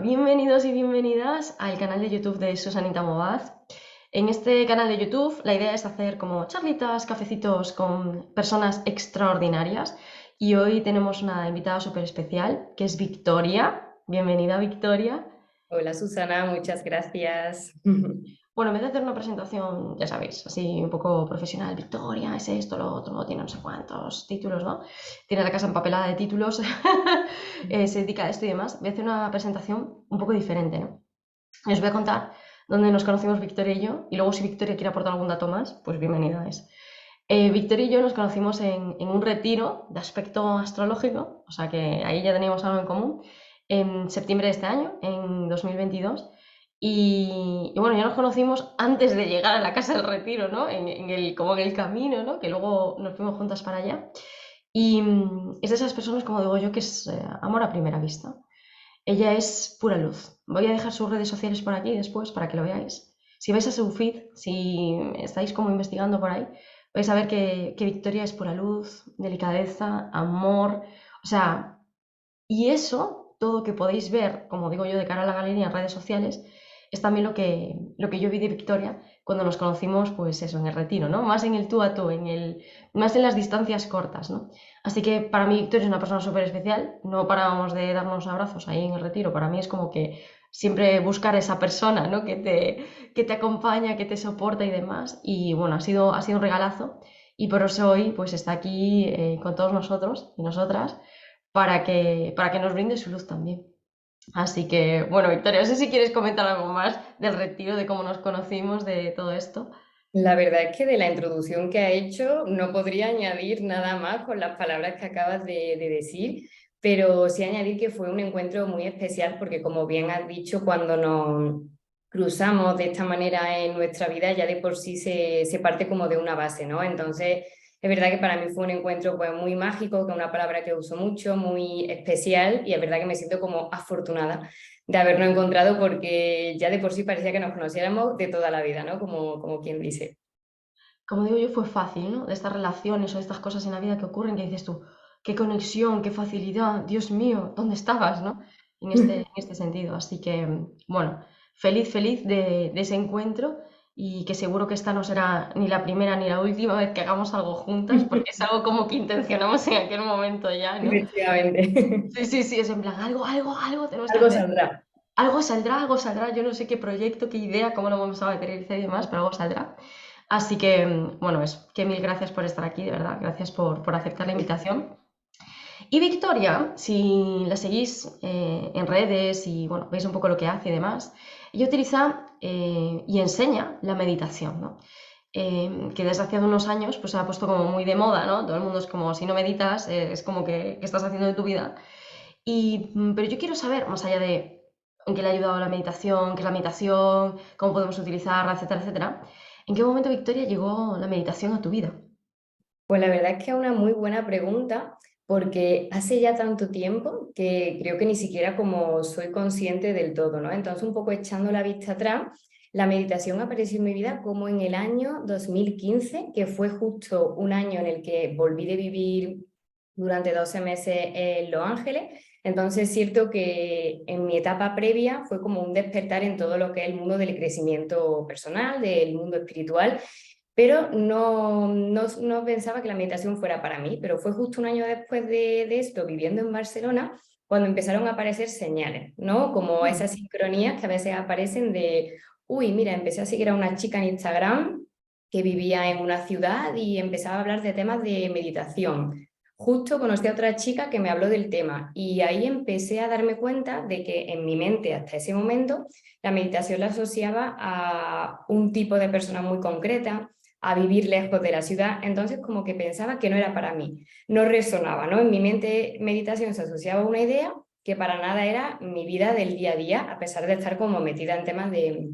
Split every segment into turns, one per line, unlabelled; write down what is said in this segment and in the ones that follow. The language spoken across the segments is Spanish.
Bienvenidos y bienvenidas al canal de YouTube de Susanita Movaz. En este canal de YouTube la idea es hacer como charlitas, cafecitos con personas extraordinarias y hoy tenemos una invitada súper especial que es Victoria. Bienvenida, Victoria.
Hola Susana, muchas gracias.
Bueno, en vez de hacer una presentación, ya sabéis, así un poco profesional, Victoria es esto, lo otro, tiene no sé cuántos títulos, ¿no? Tiene la casa empapelada de títulos, se dedica a esto y demás. Voy a hacer una presentación un poco diferente, ¿no? Os voy a contar dónde nos conocimos Victoria y yo, y luego si Victoria quiere aportar algún dato más, pues bienvenida es. Victoria y yo nos conocimos en un retiro de aspecto astrológico, o sea que ahí ya teníamos algo en común, en septiembre de este año, en 2022. Y bueno, ya nos conocimos antes de llegar a la casa del retiro, ¿no? Como en el camino, ¿no? Que luego nos fuimos juntas para allá. Y es de esas personas, como digo yo, que es amor a primera vista. Ella es pura luz. Voy a dejar sus redes sociales por aquí después para que lo veáis. Si vais a su feed, si estáis como investigando por ahí, vais a ver que Victoria es pura luz, delicadeza, amor. O sea, y eso, todo que podéis ver, como digo yo, de cara a la galería en redes sociales, es también lo que yo vi de Victoria cuando nos conocimos, pues eso, en el retiro, ¿no? Más en el tú a tú, más en las distancias cortas, ¿no? Así que para mí Victoria es una persona súper especial, no parábamos de darnos abrazos ahí en el retiro, para mí es como que siempre buscar esa persona, ¿no? Que te acompaña, que te soporta y demás, y bueno, ha sido un regalazo, y por eso hoy pues está aquí con todos nosotros y nosotras para que nos brinde su luz también. Así que, bueno, Victoria, no sé si quieres comentar algo más del retiro, de cómo nos conocimos, de todo esto.
La verdad es que de la introducción que ha hecho no podría añadir nada más con las palabras que acabas de decir, pero sí añadir que fue un encuentro muy especial porque como bien has dicho, cuando nos cruzamos de esta manera en nuestra vida ya de por sí se parte como de una base, ¿no? Entonces, es verdad que para mí fue un encuentro pues muy mágico, que es una palabra que uso mucho, muy especial y es verdad que me siento como afortunada de habernos encontrado porque ya de por sí parecía que nos conociéramos de toda la vida, ¿no? Como quien dice.
Como digo yo, fue fácil, ¿no? De estas relaciones o de estas cosas en la vida que ocurren, que dices tú, qué conexión, qué facilidad, Dios mío, ¿dónde estabas, no? En este sentido. Así que, bueno, feliz, feliz de ese encuentro y que seguro que esta no será ni la primera ni la última vez que hagamos algo juntas, porque es algo como que intencionamos en aquel momento ya, ¿no?
Efectivamente.
Sí, sí, sí, es en plan, algo tenemos que
Algo
hacer.
saldrá.
Algo saldrá, yo no sé qué proyecto, qué idea, cómo lo vamos a materializar y demás, pero algo saldrá. Así que, bueno, que mil gracias por estar aquí, de verdad, gracias por aceptar la invitación. Y Victoria, si la seguís en redes y, bueno, veis un poco lo que hace y demás, ella utiliza y enseña la meditación, ¿no? Que desde hace unos años pues se ha puesto como muy de moda, ¿no? Todo el mundo es como, si no meditas, es como que, ¿qué estás haciendo de tu vida? Pero yo quiero saber, más allá de en qué le ha ayudado la meditación, qué es la meditación, cómo podemos utilizarla, etcétera, etcétera, ¿en qué momento, Victoria, llegó la meditación a tu vida?
Pues la verdad es que es una muy buena pregunta porque hace ya tanto tiempo que creo que ni siquiera como soy consciente del todo, ¿no? Entonces un poco echando la vista atrás, la meditación apareció en mi vida como en el año 2015, que fue justo un año en el que volví de vivir durante 12 meses en Los Ángeles. Entonces es cierto que en mi etapa previa fue como un despertar en todo lo que es el mundo del crecimiento personal, del mundo espiritual, pero no pensaba que la meditación fuera para mí, pero fue justo un año después de esto, viviendo en Barcelona, cuando empezaron a aparecer señales, ¿no? Como
Mm.
esas sincronías que a veces aparecen de, uy, mira, empecé a seguir a una chica en Instagram que vivía en una ciudad y empezaba a hablar de temas de meditación. Justo conocí a otra chica que me habló del tema y ahí empecé a darme cuenta de que en mi mente hasta ese momento la meditación la asociaba a un tipo de persona muy concreta, a vivir lejos de la ciudad, entonces como que pensaba que no era para mí, no resonaba, ¿no? En mi mente meditación se asociaba a una idea que para nada era mi vida del día a día, a pesar de estar como metida en temas de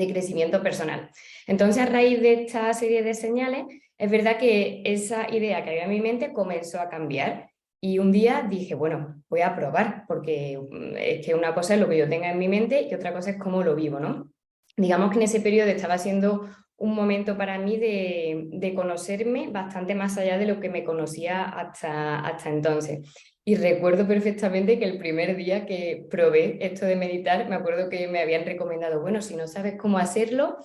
crecimiento personal. Entonces, a raíz de esta serie de señales, es verdad que esa idea que había en mi mente comenzó a cambiar y un día dije, bueno, voy a probar, porque es que una cosa es lo que yo tenga en mi mente y otra cosa es cómo lo vivo, ¿no? Digamos que en ese periodo estaba siendo un momento para mí de conocerme bastante más allá de lo que me conocía hasta entonces. Y recuerdo perfectamente que el primer día que probé esto de meditar, me acuerdo que me habían recomendado, bueno, si no sabes cómo hacerlo,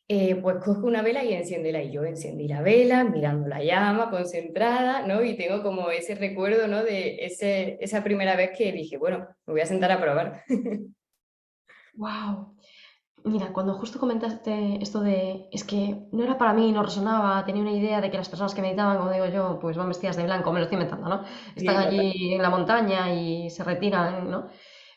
pues coge una vela y enciéndela. Y yo encendí la vela, mirando la llama, concentrada, ¿no? Y tengo como ese recuerdo, ¿no? De esa primera vez que dije, bueno, me voy a sentar a probar.
Wow. Mira, cuando justo comentaste esto de, es que no era para mí, no resonaba, tenía una idea de que las personas que meditaban, como digo yo, pues van vestidas de blanco, me lo estoy inventando, ¿no? Están
Sí, total.
allí en la montaña y se retiran, ¿no?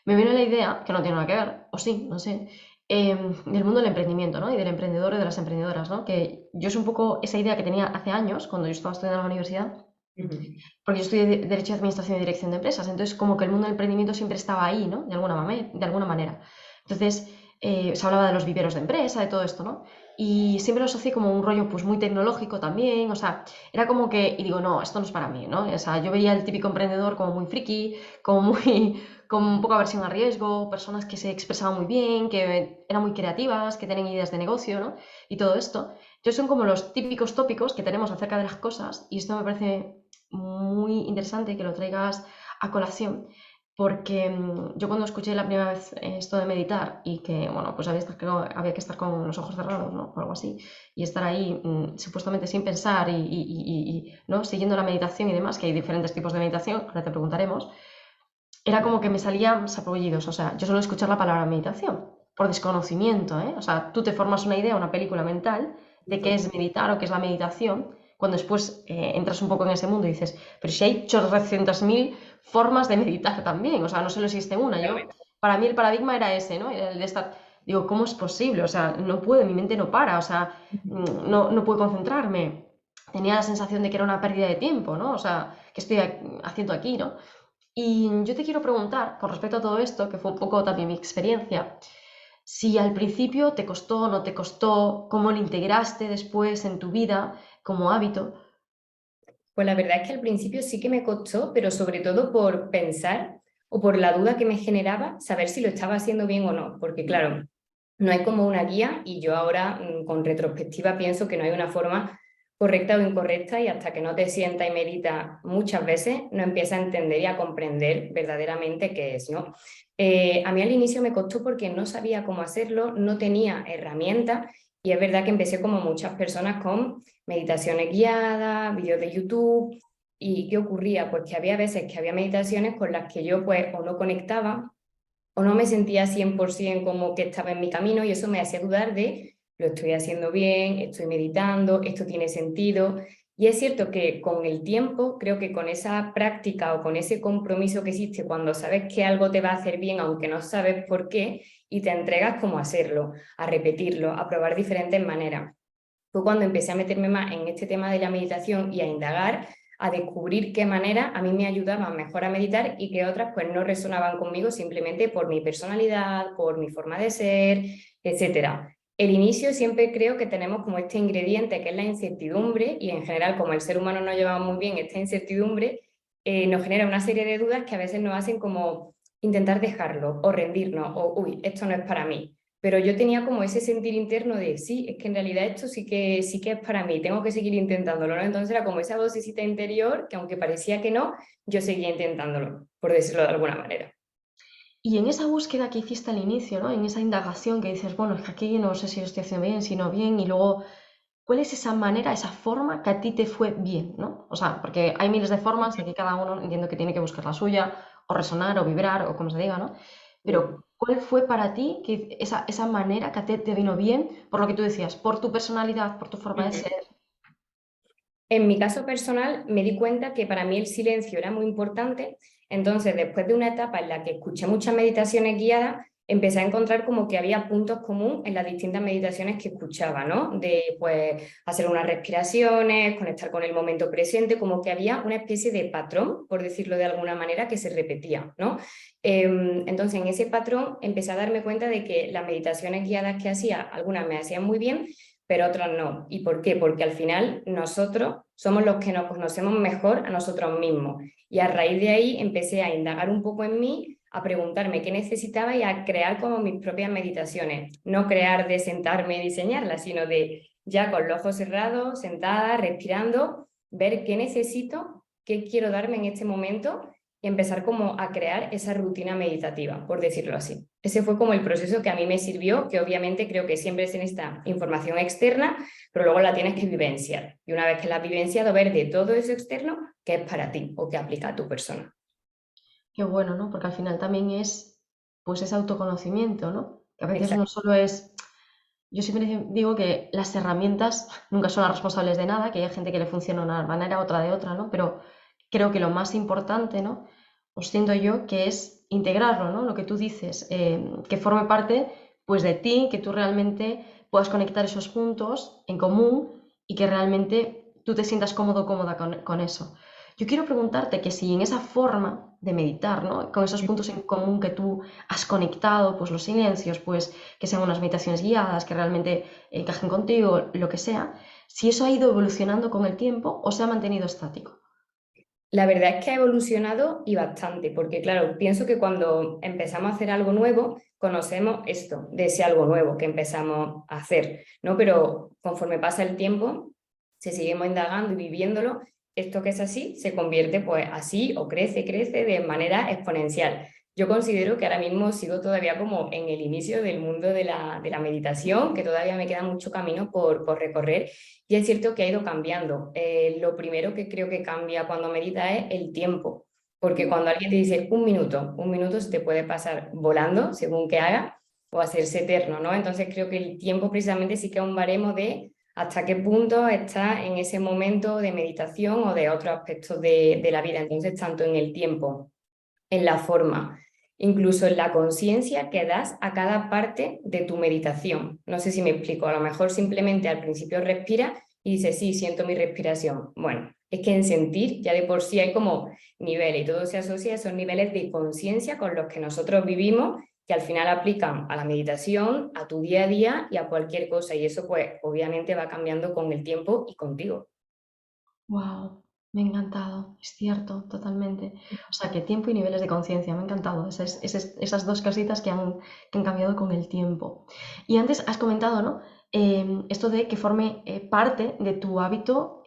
Me vino la idea, que no tiene nada que ver, o sí, no sé, del mundo del emprendimiento, ¿no? Y del emprendedor y de las emprendedoras, ¿no? Que yo es un poco esa idea que tenía hace años, cuando yo estaba estudiando en la universidad,
Ujú.
porque yo estudié Derecho de Administración y Dirección de Empresas, entonces como que el mundo del emprendimiento siempre estaba ahí, ¿no? De alguna manera. Entonces se hablaba de los viveros de empresa, de todo esto, ¿no? Y siempre lo asocié como un rollo pues muy tecnológico también, o sea, era como que, y digo, no, esto no es para mí, ¿no? O sea, yo veía el típico emprendedor como muy friki, como muy, con un poca aversión a riesgo, personas que se expresaban muy bien, que eran muy creativas, que tenían ideas de negocio, ¿no? Y todo esto. Entonces son como los típicos tópicos que tenemos acerca de las cosas y esto me parece muy interesante que lo traigas a colación, porque yo cuando escuché la primera vez esto de meditar y que, bueno, pues había que estar con los ojos cerrados, ¿no? O algo así, y estar ahí supuestamente sin pensar ¿no? Siguiendo la meditación y demás, que hay diferentes tipos de meditación, ahora te preguntaremos, era como que me salían sapullidos, o sea, yo solo escuchar la palabra meditación, por desconocimiento, ¿eh? O sea, tú te formas una idea, una película mental de qué es meditar o qué es la meditación, cuando después entras un poco en ese mundo y dices, pero si hay chorrocientas mil formas de meditar también, o sea, no solo existe una. Para mí el paradigma era ese, ¿no? Era el de estar, digo, ¿cómo es posible? O sea, no puedo, mi mente no para, o sea, no puedo concentrarme. Tenía la sensación de que era una pérdida de tiempo, ¿no? O sea, ¿qué estoy haciendo aquí, ¿no? Y yo te quiero preguntar, con respecto a todo esto, que fue un poco también mi experiencia, si al principio te costó, no te costó, cómo lo integraste después en tu vida como hábito.
Pues la verdad es que al principio sí que me costó, pero sobre todo por pensar o por la duda que me generaba saber si lo estaba haciendo bien o no, porque claro, no hay como una guía y yo ahora con retrospectiva pienso que no hay una forma correcta o incorrecta y hasta que no te sienta y medita muchas veces no empiezas a entender y a comprender verdaderamente qué es, ¿no? A mí al inicio me costó porque no sabía cómo hacerlo, no tenía herramientas y es verdad que empecé como muchas personas con meditaciones guiadas, vídeos de YouTube. ¿Y qué ocurría? Pues que había veces que había meditaciones con las que yo pues o no conectaba o no me sentía 100% como que estaba en mi camino y eso me hacía dudar de lo estoy haciendo bien, estoy meditando, esto tiene sentido. Y es cierto que con el tiempo, creo que con esa práctica o con ese compromiso que existe cuando sabes que algo te va a hacer bien, aunque no sabes por qué, y te entregas como a hacerlo, a repetirlo, a probar diferentes maneras. Fue cuando empecé a meterme más en este tema de la meditación y a indagar, a descubrir qué manera a mí me ayudaban mejor a meditar y qué otras pues no resonaban conmigo simplemente por mi personalidad, por mi forma de ser, etcétera. El inicio siempre creo que tenemos como este ingrediente que es la incertidumbre y en general como el ser humano no lleva muy bien esta incertidumbre, nos genera una serie de dudas que a veces nos hacen como intentar dejarlo o rendirnos o uy, esto no es para mí. Pero yo tenía como ese sentir interno de, sí, es que en realidad esto sí que es para mí, tengo que seguir intentándolo, ¿no? Entonces era como esa vocecita interior que aunque parecía que no, yo seguía intentándolo, por decirlo de alguna manera.
Y en esa búsqueda que hiciste al inicio, ¿no? En esa indagación que dices, bueno, es que aquí no sé si lo estoy haciendo bien, si no bien, y luego, ¿cuál es esa manera, esa forma que a ti te fue bien, ¿no? O sea, porque hay miles de formas y aquí cada uno entiendo que tiene que buscar la suya, o resonar, o vibrar, o como se diga, ¿no? Pero, ¿cuál fue para ti esa manera que a ti te vino bien, por lo que tú decías, por tu personalidad, por tu forma de
Ujú.
ser?
En mi caso personal me di cuenta que para mí el silencio era muy importante, entonces después de una etapa en la que escuché muchas meditaciones guiadas, empecé a encontrar como que había puntos comunes en las distintas meditaciones que escuchaba, ¿no? De pues hacer unas respiraciones, conectar con el momento presente, como que había una especie de patrón, por decirlo de alguna manera, que se repetía, ¿no? Entonces en ese patrón empecé a darme cuenta de que las meditaciones guiadas que hacía, algunas me hacían muy bien, pero otras no. ¿Y por qué? Porque al final nosotros somos los que nos conocemos mejor a nosotros mismos. Y a raíz de ahí empecé a indagar un poco en mí, a preguntarme qué necesitaba y a crear como mis propias meditaciones. No crear de sentarme y diseñarlas, sino de ya con los ojos cerrados, sentada, respirando, ver qué necesito, qué quiero darme en este momento y empezar como a crear esa rutina meditativa, por decirlo así. Ese fue como el proceso que a mí me sirvió, que obviamente creo que siempre se necesita información externa, pero luego la tienes que vivenciar. Y una vez que la has vivenciado, ver de todo eso externo qué es para ti o qué aplica a tu persona.
Qué bueno, ¿no? Porque al final también es, pues, ese autoconocimiento, ¿no? Que a veces no
Exacto.
solo es, yo siempre digo que las herramientas nunca son las responsables de nada, que hay gente que le funciona de una manera, otra de otra, ¿no? Pero creo que lo más importante, ¿no? Os siento yo que es integrarlo, ¿no? Lo que tú dices, que forme parte, pues, de ti, que tú realmente puedas conectar esos puntos en común y que realmente tú te sientas cómodo, cómoda con eso. Yo quiero preguntarte que si en esa forma de meditar, ¿no? Con esos puntos en común que tú has conectado, pues los silencios, pues que sean unas meditaciones guiadas, que realmente encajen contigo, lo que sea, si eso ha ido evolucionando con el tiempo o se ha mantenido estático.
La verdad es que ha evolucionado y bastante, porque claro, pienso que cuando empezamos a hacer algo nuevo, conocemos esto de ese algo nuevo que empezamos a hacer, ¿no? Pero conforme pasa el tiempo, si seguimos indagando y viviéndolo, esto que es así se convierte pues así o crece de manera exponencial. Yo considero que ahora mismo sigo todavía como en el inicio del mundo de la meditación, que todavía me queda mucho camino por recorrer y es cierto que ha ido cambiando. Lo primero que creo que cambia cuando medita es el tiempo, porque cuando alguien te dice un minuto se te puede pasar volando según que haga o hacerse eterno, ¿no? Entonces creo que el tiempo precisamente sí que es un baremo de hasta qué punto está en ese momento de meditación o de otros aspectos de la vida. Entonces, tanto en el tiempo, en la forma, incluso en la conciencia que das a cada parte de tu meditación. No sé si me explico, a lo mejor simplemente al principio respira y dices, sí, siento mi respiración. Bueno, es que en sentir ya de por sí hay como niveles y todo se asocia a esos niveles de conciencia con los que nosotros vivimos que al final aplican a la meditación, a tu día a día y a cualquier cosa. Y eso pues obviamente va cambiando con el tiempo y contigo.
Wow, me ha encantado, es cierto, totalmente. O sea, que tiempo y niveles de conciencia, me ha encantado. Esas dos cositas que han cambiado con el tiempo. Y antes has comentado, ¿no? Esto de que forme parte de tu hábito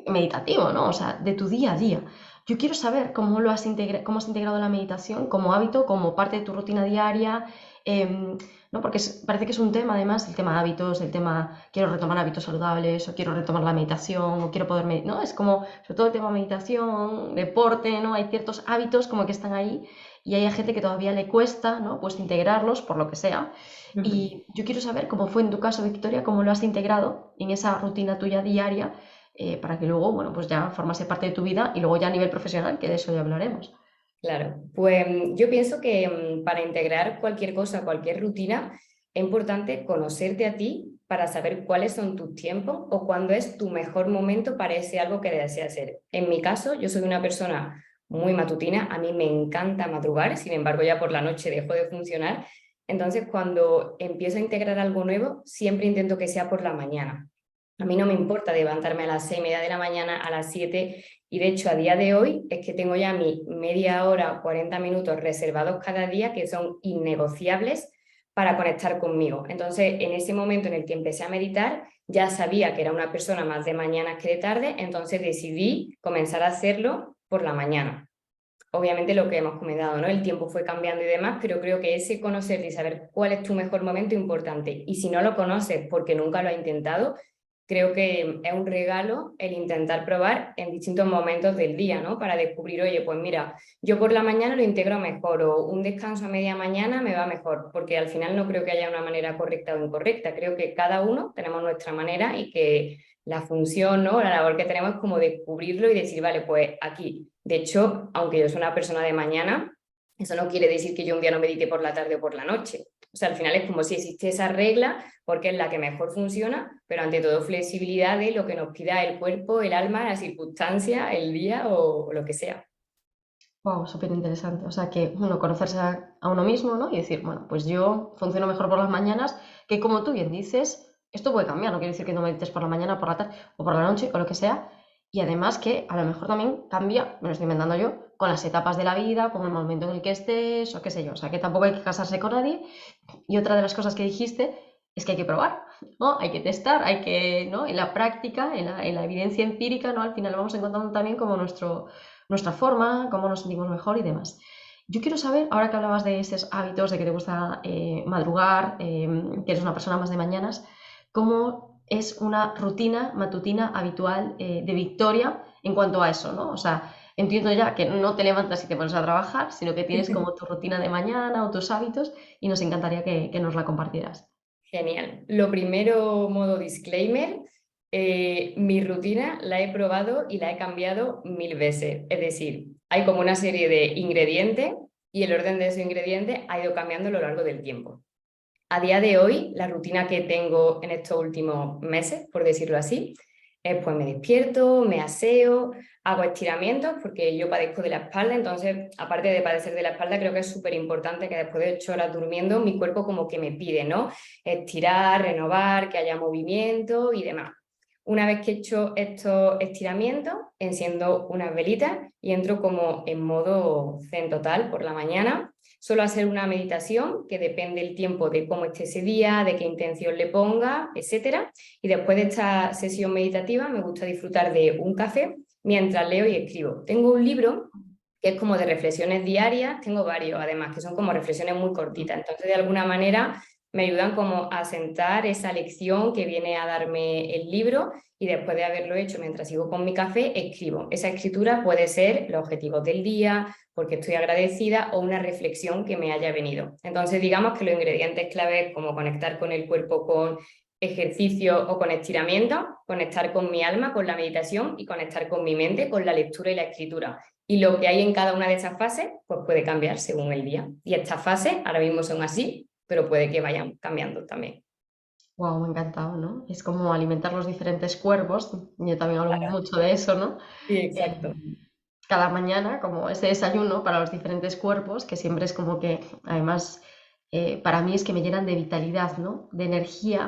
meditativo, ¿no? O sea, de tu día a día. Yo quiero saber cómo has integrado la meditación como hábito, como parte de tu rutina diaria. ¿No? Porque parece que es un tema, además, el tema hábitos, el tema quiero retomar hábitos saludables, o quiero retomar la meditación, o quiero poder meditar, ¿no? Es como, sobre todo el tema meditación, deporte, ¿no? Hay ciertos hábitos como que están ahí y hay gente que todavía le cuesta, ¿no? Pues integrarlos por lo que sea.
Ujú.
Y yo quiero saber cómo fue en tu caso, Victoria, cómo lo has integrado en esa rutina tuya diaria, para que luego, bueno, pues ya formase parte de tu vida y luego ya a nivel profesional, que de eso ya hablaremos.
Claro, pues yo pienso que para integrar cualquier cosa, cualquier rutina, es importante conocerte a ti para saber cuáles son tus tiempos o cuándo es tu mejor momento para ese algo que deseas hacer. En mi caso, yo soy una persona muy matutina, a mí me encanta madrugar, sin embargo ya por la noche dejo de funcionar. Entonces, cuando empiezo a integrar algo nuevo, siempre intento que sea por la mañana. A mí no me importa levantarme a las 6:30 de la mañana, a las 7 y de hecho, a día de hoy es que tengo ya mi media hora, 40 minutos reservados cada día que son innegociables para conectar conmigo. Entonces, en ese momento en el que empecé a meditar, ya sabía que era una persona más de mañanas que de tarde, entonces decidí comenzar a hacerlo por la mañana. Obviamente lo que hemos comentado, ¿no? El tiempo fue cambiando y demás, pero creo que ese conocerte y saber cuál es tu mejor momento es importante. Y si no lo conoces porque nunca lo has intentado, creo que es un regalo el intentar probar en distintos momentos del día, ¿no? Para descubrir, oye, pues mira, yo por la mañana lo integro mejor o un descanso a media mañana me va mejor, porque al final no creo que haya una manera correcta o incorrecta, creo que cada uno tenemos nuestra manera y que la función, ¿no? La labor que tenemos es como descubrirlo y decir, vale, pues aquí. De hecho, aunque yo soy una persona de mañana, eso no quiere decir que yo un día no medite por la tarde o por la noche. O sea, al final es como si existe esa regla porque es la que mejor funciona, pero ante todo flexibilidad de lo que nos pida el cuerpo, el alma, la circunstancia, el día o lo que sea.
Wow, súper interesante. O sea, que uno conocerse a uno mismo, ¿no? Y decir, bueno, pues yo funciono mejor por las mañanas, que como tú bien dices, esto puede cambiar, no quiere decir que no medites por la mañana, por la tarde o por la noche o lo que sea. Y además que a lo mejor también cambia, me lo estoy inventando yo, con las etapas de la vida, con el momento en el que estés o qué sé yo. O sea, que tampoco hay que casarse con nadie. Y otra de las cosas que dijiste es que hay que probar, ¿no? Hay que testar, hay que, ¿no? En la práctica, en la evidencia empírica, ¿no? Al final vamos encontrando también como nuestra forma, cómo nos sentimos mejor y demás. Yo quiero saber, ahora que hablabas de esos hábitos, de que te gusta madrugar, que eres una persona más de mañanas, ¿cómo es una rutina matutina habitual de Victoria en cuanto a eso, ¿no? O sea, entiendo ya que no te levantas y te pones a trabajar, sino que tienes como tu rutina de mañana o tus hábitos y nos encantaría que nos la compartieras.
Genial. Lo primero, modo disclaimer, mi rutina la he probado y la he cambiado 1000 veces. Es decir, hay como una serie de ingredientes y el orden de esos ingredientes ha ido cambiando a lo largo del tiempo. A día de hoy, la rutina que tengo en estos últimos meses, por decirlo así, es pues me despierto, me aseo, hago estiramientos porque yo padezco de la espalda, entonces aparte de padecer de la espalda creo que es súper importante que después de 8 horas durmiendo mi cuerpo como que me pide, ¿no? Estirar, renovar, que haya movimiento y demás. Una vez que he hecho estos estiramientos, enciendo unas velitas y entro como en modo zen total por la mañana. Suelo hacer una meditación que depende del tiempo de cómo esté ese día, de qué intención le ponga, etcétera. Y después de esta sesión meditativa me gusta disfrutar de un café mientras leo y escribo. Tengo un libro que es como de reflexiones diarias, tengo varios además, que son como reflexiones muy cortitas. Entonces, de alguna manera, me ayudan como a sentar esa lección que viene a darme el libro y después de haberlo hecho mientras sigo con mi café, escribo. Esa escritura puede ser los objetivos del día, porque estoy agradecida o una reflexión que me haya venido. Entonces, digamos que los ingredientes claves como conectar con el cuerpo con ejercicio o con estiramiento, conectar con mi alma, con la meditación y conectar con mi mente, con la lectura y la escritura. Y lo que hay en cada una de esas fases, pues puede cambiar según el día. Y estas fases ahora mismo son así, pero puede que vayan cambiando también.
Wow, me ha encantado, ¿no? Es como alimentar los diferentes cuerpos. Yo también hablo mucho de eso, ¿no?
Sí,
Eh,
exacto.
cada mañana, como ese desayuno para los diferentes cuerpos, que siempre es como que, además, para mí es que me llenan de vitalidad, ¿no? De energía.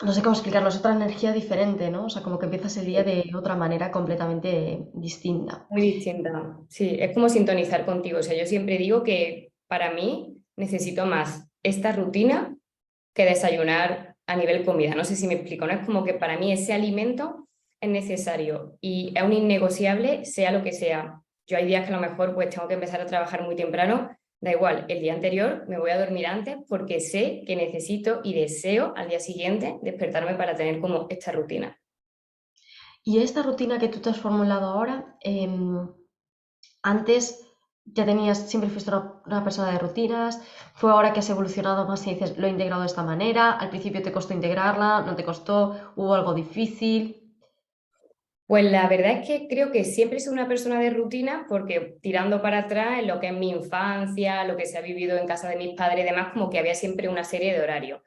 No sé cómo explicarlo, es otra energía diferente, ¿no? O sea, como que empiezas el día
Sí,
de otra manera completamente distinta.
muy distinta. Sí, es como sintonizar contigo. O sea, yo siempre digo que para mí necesito más esta rutina que desayunar a nivel comida. No sé si me explico, ¿no? Es como que para mí ese alimento es necesario y es un innegociable, sea lo que sea. Yo hay días que a lo mejor pues tengo que empezar a trabajar muy temprano, da igual, el día anterior me voy a dormir antes porque sé que necesito y deseo al día siguiente despertarme para tener como esta rutina.
Y esta rutina que tú te has formulado ahora, antes ya tenías, siempre fuiste una persona de rutinas, fue ahora que has evolucionado más y dices, lo he integrado de esta manera, al principio te costó integrarla, no te costó, hubo algo difícil.
Pues la verdad es que creo que siempre he sido una persona de rutina porque tirando para atrás en lo que es mi infancia, lo que se ha vivido en casa de mis padres y demás, como que había siempre una serie de horarios.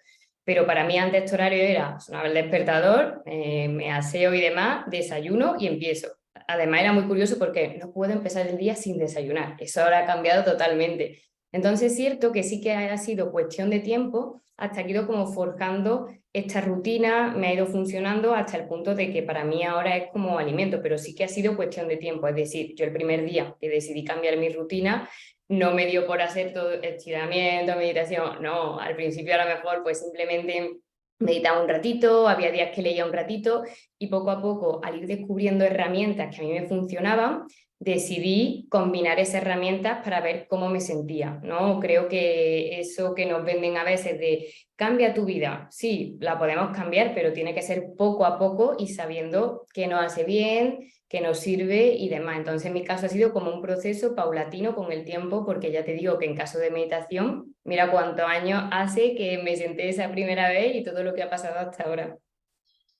Pero para mí antes este horario era sonar el despertador, me aseo y demás, desayuno y empiezo. Además era muy curioso porque no puedo empezar el día sin desayunar. Eso ahora ha cambiado totalmente. Entonces es cierto que sí que ha sido cuestión de tiempo hasta que he ido como forjando esta rutina, me ha ido funcionando hasta el punto de que para mí ahora es como alimento, pero sí que ha sido cuestión de tiempo. Es decir, yo el primer día que decidí cambiar mi rutina, no me dio por hacer todo estiramiento, meditación, no, al principio a lo mejor pues simplemente meditaba un ratito, había días que leía un ratito y poco a poco al ir descubriendo herramientas que a mí me funcionaban, decidí combinar esas herramientas para ver cómo me sentía, ¿no? Creo que eso que nos venden a veces de cambia tu vida, sí, la podemos cambiar, pero tiene que ser poco a poco y sabiendo qué nos hace bien, qué nos sirve y demás. Entonces, en mi caso ha sido como un proceso paulatino con el tiempo, porque ya te digo que en caso de meditación, mira cuántos años hace que me senté esa primera vez y todo lo que ha pasado hasta ahora.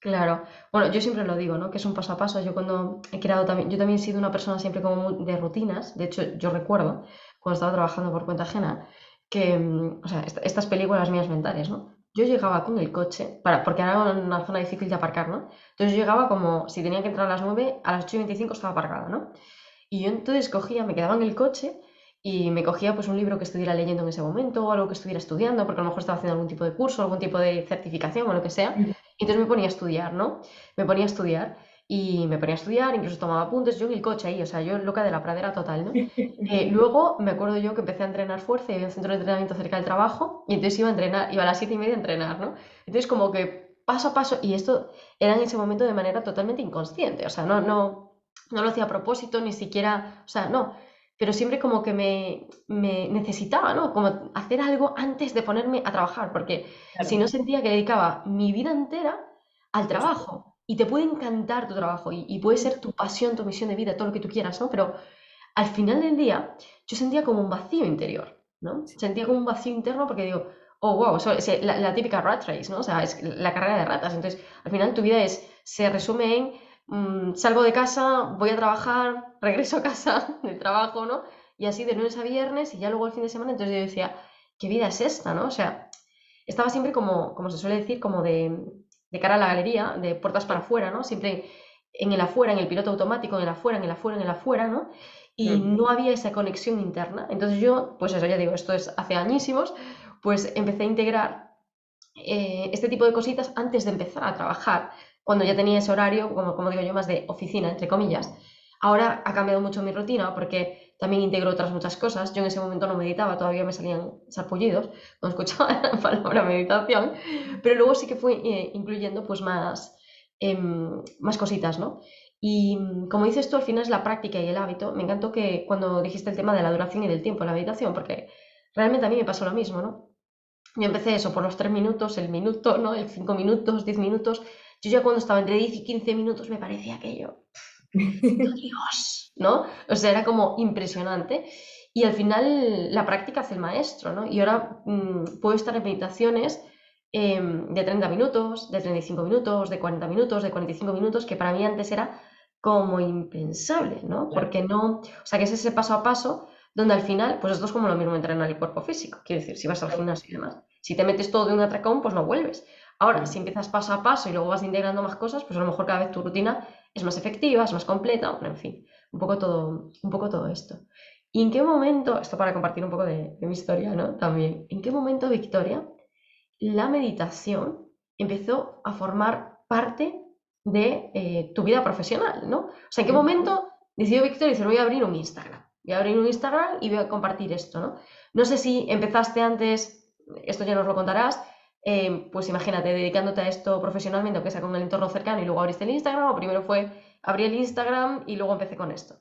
Claro, bueno, yo siempre lo digo, ¿no? Que es un paso a paso. Yo cuando he creado también, yo también he sido una persona siempre como de rutinas. De hecho, yo recuerdo cuando estaba trabajando por cuenta ajena que, o sea, estas películas mías mentales, ¿no? Yo llegaba con el coche, porque era una zona difícil de aparcar, ¿no? Entonces yo llegaba como, si tenía que entrar a las 9 a las 8:25 estaba aparcada, ¿no? Y yo entonces cogía, me quedaba en el coche y me cogía pues un libro que estuviera leyendo en ese momento o algo que estuviera estudiando, porque a lo mejor estaba haciendo algún tipo de curso, algún tipo de certificación o lo que sea. Y entonces me ponía a estudiar, ¿no? Me ponía a estudiar. y me ponía a estudiar, incluso tomaba apuntes, yo en el coche ahí, o sea, yo loca de la pradera total, ¿no? Luego me acuerdo yo que empecé a entrenar fuerza y había un centro de entrenamiento cerca del trabajo y entonces iba a entrenar, iba a las 7:30 a entrenar, ¿no? Entonces como que paso a paso, y esto era en ese momento de manera totalmente inconsciente, o sea, no lo hacía a propósito, ni siquiera, o sea, no, pero siempre como que me necesitaba, ¿no? Como hacer algo antes de ponerme a trabajar, porque si
Claro,
no sentía que dedicaba mi vida entera al
justo.
trabajo. Y te puede encantar tu trabajo y puede ser tu pasión, tu misión de vida, todo lo que tú quieras, ¿no? Pero al final del día yo sentía como un vacío interior, ¿no? Sentía como un vacío interno porque digo, oh, wow, eso es la típica rat race, ¿no? O sea, es la carrera de ratas. Entonces, al final tu vida se resume en salgo de casa, voy a trabajar, regreso a casa del trabajo, ¿no? Y así de lunes a viernes y ya luego el fin de semana. Entonces yo decía, ¿qué vida es esta, no? O sea, estaba siempre como se suele decir, como de cara a la galería, de puertas para
Sí.
afuera, ¿no? Siempre en el afuera, en el piloto automático, en el afuera, en el afuera, en el afuera, ¿no? Y
Mm.
no había esa conexión interna. Entonces yo, pues eso, ya digo, esto es hace añísimos, pues empecé a integrar este tipo de cositas antes de empezar a trabajar, cuando ya tenía ese horario, como digo yo, más de oficina, entre comillas. Ahora ha cambiado mucho mi rutina porque también integro otras muchas cosas. Yo en ese momento no meditaba, todavía me salían sarpullidos cuando escuchaba la palabra meditación, pero luego sí que fui incluyendo pues más cositas, ¿no? Y como dices tú, al final es la práctica y el hábito. Me encantó que cuando dijiste el tema de la duración y del tiempo en la meditación, porque realmente a mí me pasó lo mismo, ¿no? Yo empecé eso por los 3 minutos, el minuto, ¿no? El 5 minutos, 10 minutos. Yo ya cuando estaba entre 10 y 15 minutos me parecía aquello, Dios, ¿no? O sea, era como impresionante. Y al final la práctica hace el maestro, ¿no? Y ahora puedo estar en meditaciones de 30 minutos, de 35 minutos, de 40 minutos, de 45 minutos, que para mí antes era como impensable, ¿no?
Claro.
Porque no, o sea, que es ese paso a paso donde al final, pues esto es como lo mismo entrenar el cuerpo físico, quiero decir, si vas al gimnasio y demás. Si te metes todo de un atracón, pues no vuelves. Ahora, si
Mm.
empiezas paso a paso y luego vas integrando más cosas, pues a lo mejor cada vez tu rutina es más efectiva, es más completa, bueno, en fin, un poco todo esto. ¿Y en qué momento, esto para compartir un poco de mi historia, ¿no? También, ¿en qué momento, Victoria, la meditación empezó a formar parte de tu vida profesional, ¿no? O sea, ¿en qué
Mm.
momento decidió Victoria decir, voy a abrir un Instagram? Voy a abrir un Instagram y voy a compartir esto, ¿no? No sé si empezaste antes, esto ya nos lo contarás, pues imagínate, dedicándote a esto profesionalmente, aunque sea con el entorno cercano, y luego abriste el Instagram, o primero fue abrí el Instagram y luego empecé con esto.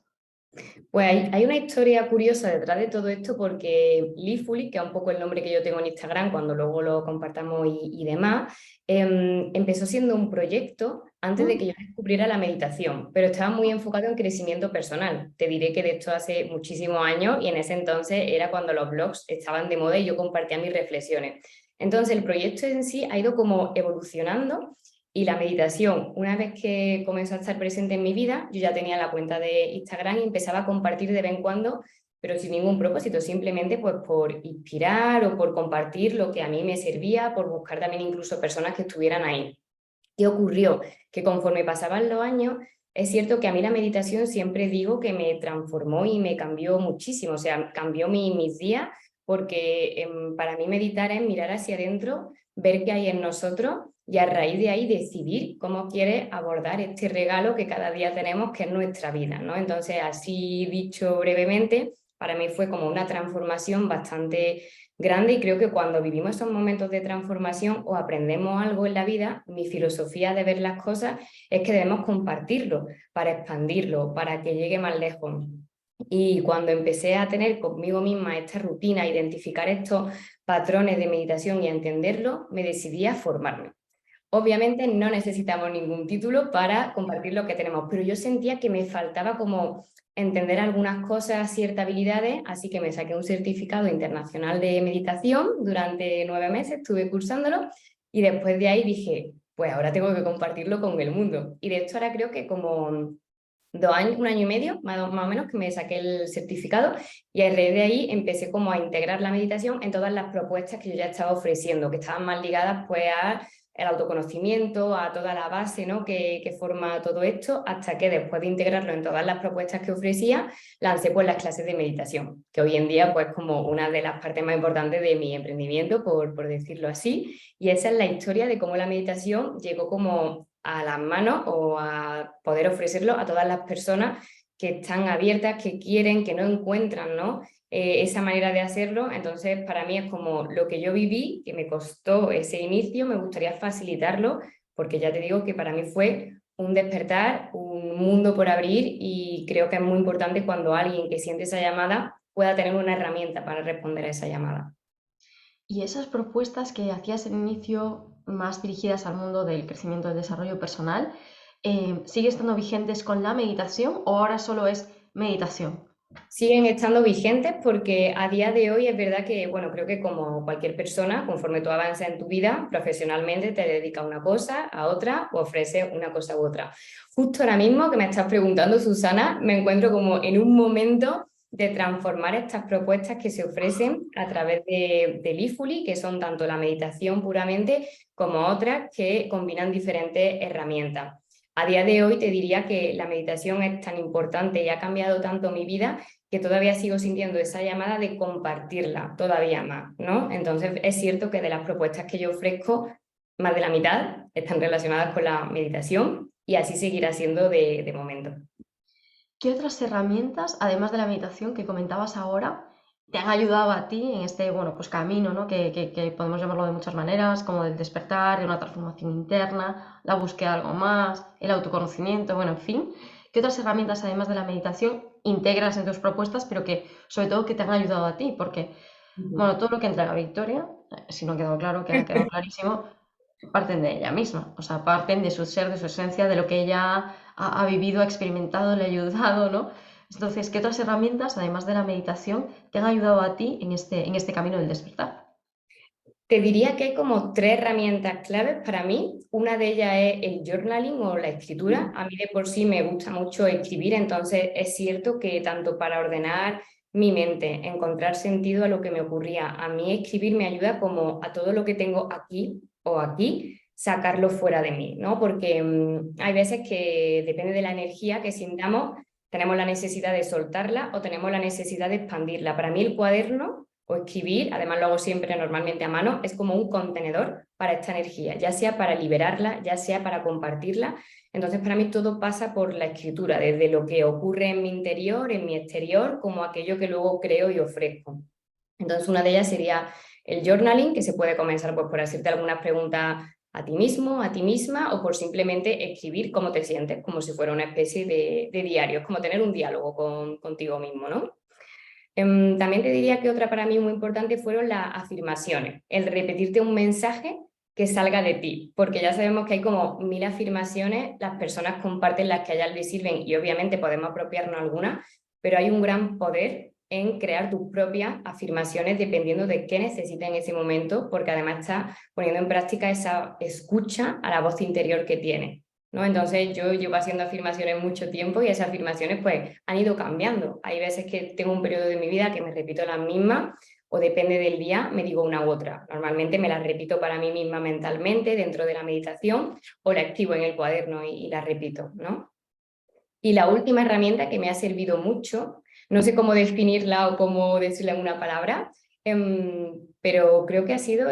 Pues hay una historia curiosa detrás de todo esto porque Leafly, que es un poco el nombre que yo tengo en Instagram cuando luego lo compartamos y demás, empezó siendo un proyecto antes de
¿Mm?
que yo descubriera la meditación, pero estaba muy enfocado en crecimiento personal. Te diré que de esto hace muchísimos años y en ese entonces era cuando los blogs estaban de moda y yo compartía mis reflexiones. Entonces el proyecto en sí ha ido como evolucionando y la meditación, una vez que comenzó a estar presente en mi vida, yo ya tenía la cuenta de Instagram y empezaba a compartir de vez en cuando, pero sin ningún propósito, simplemente pues por inspirar o por compartir lo que a mí me servía, por buscar también incluso personas que estuvieran ahí. ¿Qué ocurrió? Que conforme pasaban los años, es cierto que a mí la meditación siempre digo que me transformó y me cambió muchísimo, o sea, cambió mis días, porque para mí meditar es mirar hacia adentro, ver qué hay en nosotros y a raíz de ahí decidir cómo quieres abordar este regalo que cada día tenemos, que es nuestra vida, ¿no? Entonces, así dicho brevemente, para mí fue como una transformación bastante grande y creo que cuando vivimos esos momentos de transformación o aprendemos algo en la vida, mi filosofía de ver las cosas es que debemos compartirlo para expandirlo, para que llegue más lejos. Y cuando empecé a tener conmigo misma esta rutina, a identificar estos patrones de meditación y a entenderlo, me decidí a formarme. Obviamente no necesitamos ningún título para compartir lo que tenemos, pero yo sentía que me faltaba como entender algunas cosas, ciertas habilidades, así que me saqué un certificado internacional de meditación durante 9 meses, estuve cursándolo y después de ahí dije, pues ahora tengo que compartirlo con el mundo. Y de hecho ahora creo que como 2 años, 1 año y medio, más o menos, que me saqué el certificado y a raíz de ahí empecé como a integrar la meditación en todas las propuestas que yo ya estaba ofreciendo, que estaban más ligadas pues a el autoconocimiento, a toda la base, ¿no? que forma todo esto, hasta que después de integrarlo en todas las propuestas que ofrecía, lancé pues las clases de meditación, que hoy en día pues como una de las partes más importantes de mi emprendimiento, por decirlo así, y esa es la historia de cómo la meditación llegó como a las manos o a poder ofrecerlo a todas las personas que están abiertas, que quieren, que no encuentran, ¿no? Esa manera de hacerlo. Entonces, para mí es como lo que yo viví, que me costó ese inicio, me gustaría facilitarlo, porque ya te digo que para mí fue un despertar, un mundo por abrir, y creo que es muy importante cuando alguien que siente esa llamada pueda tener una herramienta para responder a esa llamada.
Y esas propuestas que hacías al inicio, más dirigidas al mundo del crecimiento y el desarrollo personal, ¿sigue estando vigentes con la meditación o ahora solo es meditación?
Siguen estando vigentes porque a día de hoy es verdad que, bueno, creo que como cualquier persona, conforme tú avanzas en tu vida, profesionalmente te dedicas a una cosa, a otra, o ofreces una cosa u otra. Justo ahora mismo que me estás preguntando, Susana, me encuentro como en un momento de transformar estas propuestas que se ofrecen a través del IFULI, que son tanto la meditación puramente como otras que combinan diferentes herramientas. A día de hoy te diría que la meditación es tan importante y ha cambiado tanto mi vida que todavía sigo sintiendo esa llamada de compartirla todavía más, ¿no? Entonces es cierto que de las propuestas que yo ofrezco, más de la mitad están relacionadas con la meditación y así seguirá siendo de momento.
¿Qué otras herramientas, además de la meditación que comentabas ahora, te han ayudado a ti en este, bueno, pues camino, ¿no? Que podemos llamarlo de muchas maneras, como del despertar, de una transformación interna, la búsqueda de algo más, el autoconocimiento, bueno, en fin. ¿Qué otras herramientas, además de la meditación, integras en tus propuestas, pero que, sobre todo, que te han ayudado a ti? Porque, bueno, todo lo que entrega Victoria, si no ha quedado claro, que ha quedado clarísimo, parten de ella misma, o sea, parten de su ser, de su esencia, de lo que ella ha vivido, ha experimentado, le ha ayudado, ¿no? Entonces, ¿qué otras herramientas, además de la meditación, te han ayudado a ti en este camino del despertar?
Te diría que hay como tres herramientas claves para mí. Una de ellas es el journaling o la escritura. A mí de por sí me gusta mucho escribir, entonces es cierto que tanto para ordenar mi mente, encontrar sentido a lo que me ocurría, a mí escribir me ayuda como a todo lo que tengo aquí o aquí, sacarlo fuera de mí, ¿no? Porque hay veces que depende de la energía que sintamos, tenemos la necesidad de soltarla o tenemos la necesidad de expandirla. Para mí el cuaderno o escribir, además lo hago siempre normalmente a mano, es como un contenedor para esta energía, ya sea para liberarla, ya sea para compartirla. Entonces, para mí todo pasa por la escritura, desde lo que ocurre en mi interior, en mi exterior, como aquello que luego creo y ofrezco. Entonces, una de ellas sería el journaling, que se puede comenzar pues, por hacerte algunas preguntas a ti mismo, a ti misma, o por simplemente escribir cómo te sientes, como si fuera una especie de diario, es como tener un diálogo contigo mismo, ¿no? También te diría que otra para mí muy importante fueron las afirmaciones, el repetirte un mensaje que salga de ti, porque ya sabemos que hay como 1000 afirmaciones, las personas comparten las que a ellas les sirven y obviamente podemos apropiarnos algunas, pero hay un gran poder en crear tus propias afirmaciones dependiendo de qué necesitas en ese momento, porque además estás poniendo en práctica esa escucha a la voz interior que tienes, ¿no? Entonces yo llevo haciendo afirmaciones mucho tiempo y esas afirmaciones pues han ido cambiando. Hay veces que tengo un periodo de mi vida que me repito las mismas o depende del día me digo una u otra. Normalmente me las repito para mí misma mentalmente dentro de la meditación o la escribo en el cuaderno y la repito, ¿no? Y la última herramienta que me ha servido mucho, no sé cómo definirla o cómo decirla en una palabra, pero creo que ha sido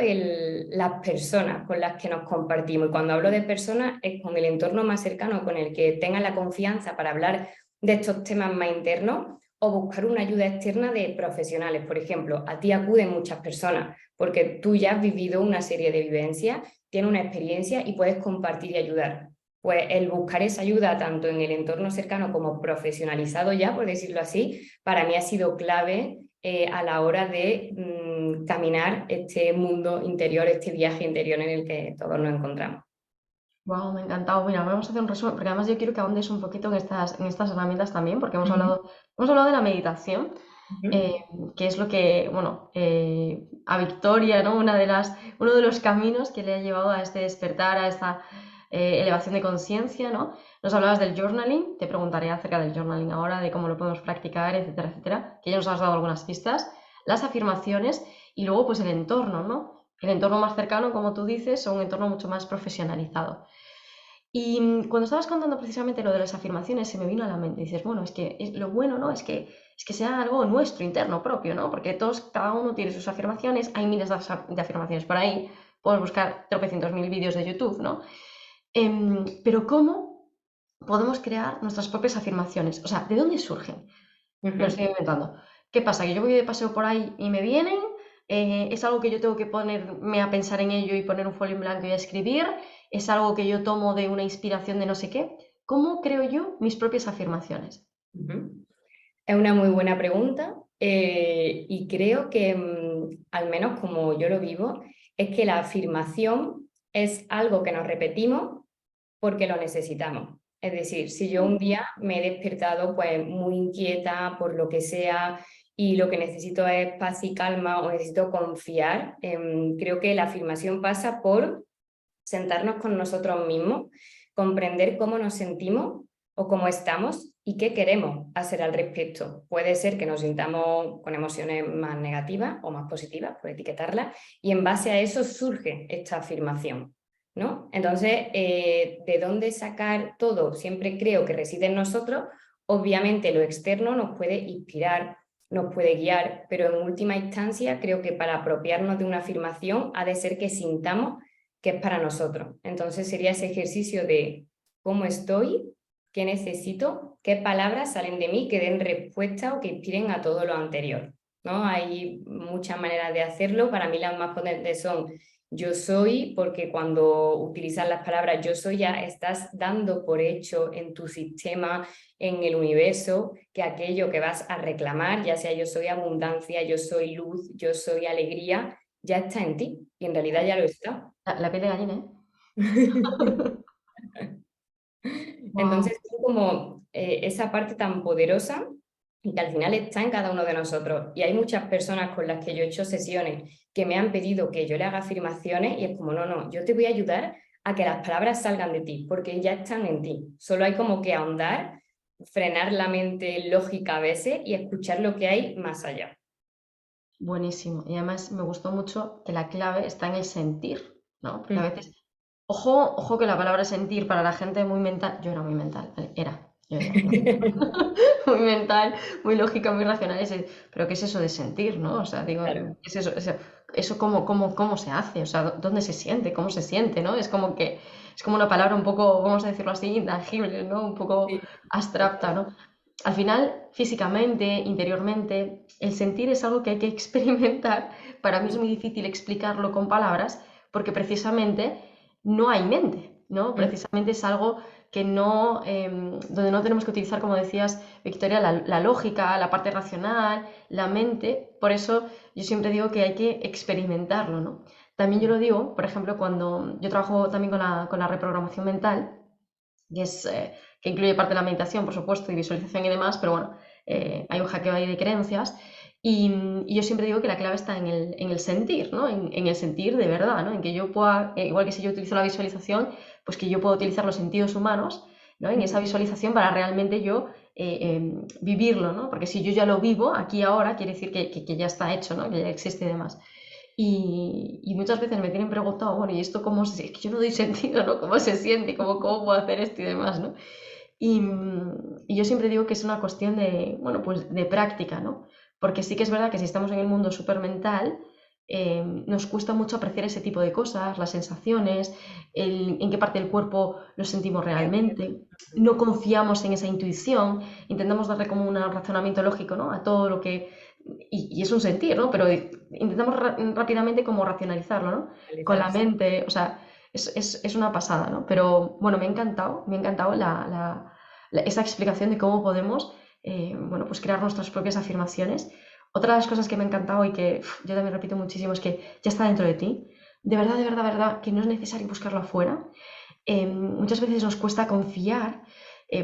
las personas con las que nos compartimos. Y cuando hablo de personas es con el entorno más cercano, con el que tengan la confianza para hablar de estos temas más internos o buscar una ayuda externa de profesionales. Por ejemplo, a ti acuden muchas personas porque tú ya has vivido una serie de vivencias, tienes una experiencia y puedes compartir y ayudar. Pues el buscar esa ayuda tanto en el entorno cercano como profesionalizado ya, por decirlo así, para mí ha sido clave a la hora de caminar este mundo interior, este viaje interior en el que todos nos encontramos.
Wow, me ha encantado. Mira, vamos a hacer un resumen, porque además yo quiero que ahondes un poquito en estas herramientas también, porque
Ujú,
hemos hablado de la meditación,
ujú.
eh, que es lo que, bueno, a Victoria, ¿no? Uno de los caminos que le ha llevado a este despertar, a esta elevación de conciencia, ¿no? Nos hablabas del journaling, te preguntaré acerca del journaling ahora, de cómo lo podemos practicar, etcétera, etcétera, que ya nos has dado algunas pistas, las afirmaciones y luego pues el entorno, ¿no? El entorno más cercano, como tú dices, o un entorno mucho más profesionalizado. Y cuando estabas contando precisamente lo de las afirmaciones, se me vino a la mente. Dices, bueno, lo bueno, ¿no? Es que sea algo nuestro, interno, propio, ¿no? Porque cada uno tiene sus afirmaciones, hay miles de afirmaciones por ahí, puedes buscar tropecientos mil vídeos de YouTube, ¿no? Pero ¿cómo podemos crear nuestras propias afirmaciones? O sea, ¿de dónde surgen? Me lo
Ujú.
estoy inventando. ¿Qué pasa? ¿Que yo voy de paseo por ahí y me vienen? ¿Es algo que yo tengo que ponerme a pensar en ello y poner un folio en blanco y a escribir? ¿Es algo que yo tomo de una inspiración de no sé qué? ¿Cómo creo yo mis propias afirmaciones?
Ujú. Es una muy buena pregunta, y creo que, al menos como yo lo vivo, es que la afirmación es algo que nos repetimos porque lo necesitamos. Es decir, si yo un día me he despertado pues muy inquieta por lo que sea y lo que necesito es paz y calma o necesito confiar, creo que la afirmación pasa por sentarnos con nosotros mismos, comprender cómo nos sentimos o cómo estamos y qué queremos hacer al respecto. Puede ser que nos sintamos con emociones más negativas o más positivas, por etiquetarlas, y en base a eso surge esta afirmación, ¿no? Entonces, ¿de dónde sacar todo? Siempre creo que reside en nosotros. Obviamente lo externo nos puede inspirar, nos puede guiar, pero en última instancia creo que para apropiarnos de una afirmación ha de ser que sintamos que es para nosotros. Entonces sería ese ejercicio de cómo estoy, qué necesito, qué palabras salen de mí que den respuesta o que inspiren a todo lo anterior, ¿no? Hay muchas maneras de hacerlo. Para mí las más potentes son yo soy, porque cuando utilizas las palabras yo soy ya estás dando por hecho en tu sistema, en el universo, que aquello que vas a reclamar, ya sea yo soy abundancia, yo soy luz, yo soy alegría, ya está en ti y en realidad ya lo está.
La piel de gallina, ¿eh? Wow.
Entonces, es como esa parte tan poderosa y que al final está en cada uno de nosotros. Y hay muchas personas con las que yo he hecho sesiones que me han pedido que yo le haga afirmaciones y es como, no, no, yo te voy a ayudar a que las palabras salgan de ti, porque ya están en ti. Solo hay como que ahondar, frenar la mente lógica a veces y escuchar lo que hay más allá.
Buenísimo. Y además me gustó mucho que la clave está en el sentir, ¿no? Porque a
Mm.
veces, ojo que la palabra sentir para la gente muy mental, yo era muy mental, ¿vale? Yo era, ¿no? Muy mental, muy lógica, muy racional. Pero ¿qué es eso de sentir, no? O sea, digo,
Claro.
¿qué es eso? Eso cómo se hace, o sea, ¿dónde se siente? ¿Cómo se siente, no? Es como que, es como una palabra un poco, vamos a decirlo así, intangible, ¿no? Un poco
Sí.
abstracta, ¿no? Al final, físicamente, interiormente, el sentir es algo que hay que experimentar. Para mí es muy difícil explicarlo con palabras porque precisamente no hay mente, ¿no?
Mm.
Precisamente es algo que no, donde no tenemos que utilizar, como decías, Victoria, la lógica, la parte racional, la mente. Por eso yo siempre digo que hay que experimentarlo, ¿no? También yo lo digo, por ejemplo, cuando yo trabajo también con la reprogramación mental, que, que incluye parte de la meditación, por supuesto, y visualización y demás, pero bueno, hay un hackeo ahí de creencias. Y yo siempre digo que la clave está en el sentir, ¿no? En el sentir de verdad, ¿no? En que yo pueda, igual que si yo utilizo la visualización, pues que yo puedo utilizar los sentidos humanos, ¿no? En esa
Mm.
visualización para realmente yo vivirlo, ¿no? Porque si yo ya lo vivo aquí ahora, quiere decir que ya está hecho, ¿no? Que ya existe y demás. Y muchas veces me tienen preguntado, bueno, ¿y esto cómo se...? Es que yo no doy sentido, ¿no? ¿Cómo se siente? ¿Cómo puedo hacer esto y demás, ¿no? Y yo siempre digo que es una cuestión de, bueno, pues de práctica, ¿no? Porque sí que es verdad que si estamos en el mundo súper mental, nos cuesta mucho apreciar ese tipo de cosas, las sensaciones, en qué parte del cuerpo lo sentimos realmente. No confiamos en esa intuición, intentamos darle como un razonamiento lógico, ¿no? A todo lo que... Y es un sentir, ¿no? Pero intentamos rápidamente como racionalizarlo, ¿no? Con la
Realizarse.
mente, o sea, es una pasada, ¿no? Pero bueno, me ha encantado esa explicación de cómo podemos, bueno, pues crear nuestras propias afirmaciones. Otra de las cosas que me ha encantado y que yo también repito muchísimo es que ya está dentro de ti. De verdad, que no es necesario buscarlo afuera. Muchas veces nos cuesta confiar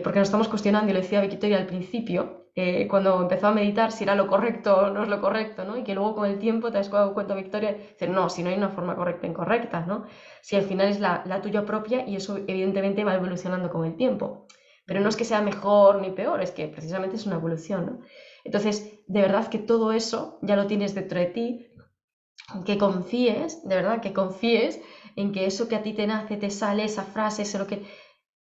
porque nos estamos cuestionando, y lo decía Victoria al principio, cuando empezó a meditar si era lo correcto o no es lo correcto, ¿no? Y que luego con el tiempo te has dado cuenta, Victoria, decir, no, si no hay una forma correcta e incorrecta, ¿no? Si al final es la tuya propia y eso evidentemente va evolucionando con el tiempo. Pero no es que sea mejor ni peor, es que precisamente es una evolución, ¿no? Entonces, de verdad que todo eso ya lo tienes dentro de ti, que confíes, de verdad, que confíes en que eso que a ti te nace, te sale, esa frase, eso lo que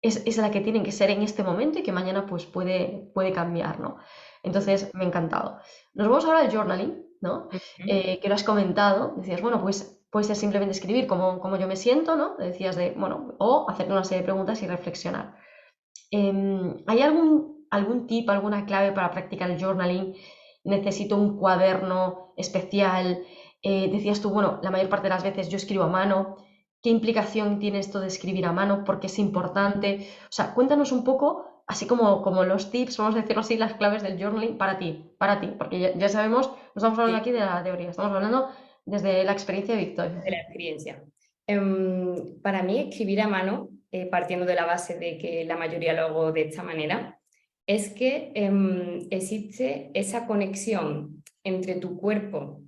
es la que tienen que ser en este momento y que mañana pues puede cambiar, ¿no? Entonces, me ha encantado. Nos vamos ahora al journaling, ¿no?
Ujú.
Que lo has comentado, decías, bueno, pues puede ser simplemente escribir cómo yo me siento, ¿no? Decías bueno, o hacer una serie de preguntas y reflexionar. ¿Hay algún tip, alguna clave para practicar el journaling? ¿Necesito un cuaderno especial? Decías tú, bueno, la mayor parte de las veces yo escribo a mano. ¿Qué implicación tiene esto de escribir a mano? ¿Por qué es importante? O sea, cuéntanos un poco, así como los tips, vamos a decirlo así, las claves del journaling para ti, porque ya sabemos, no estamos hablando
Sí,
aquí de la teoría, estamos hablando desde la experiencia de Victoria.
de la experiencia. Para mí, escribir a mano, partiendo de la base de que la mayoría lo hago de esta manera, es que existe esa conexión entre tu cuerpo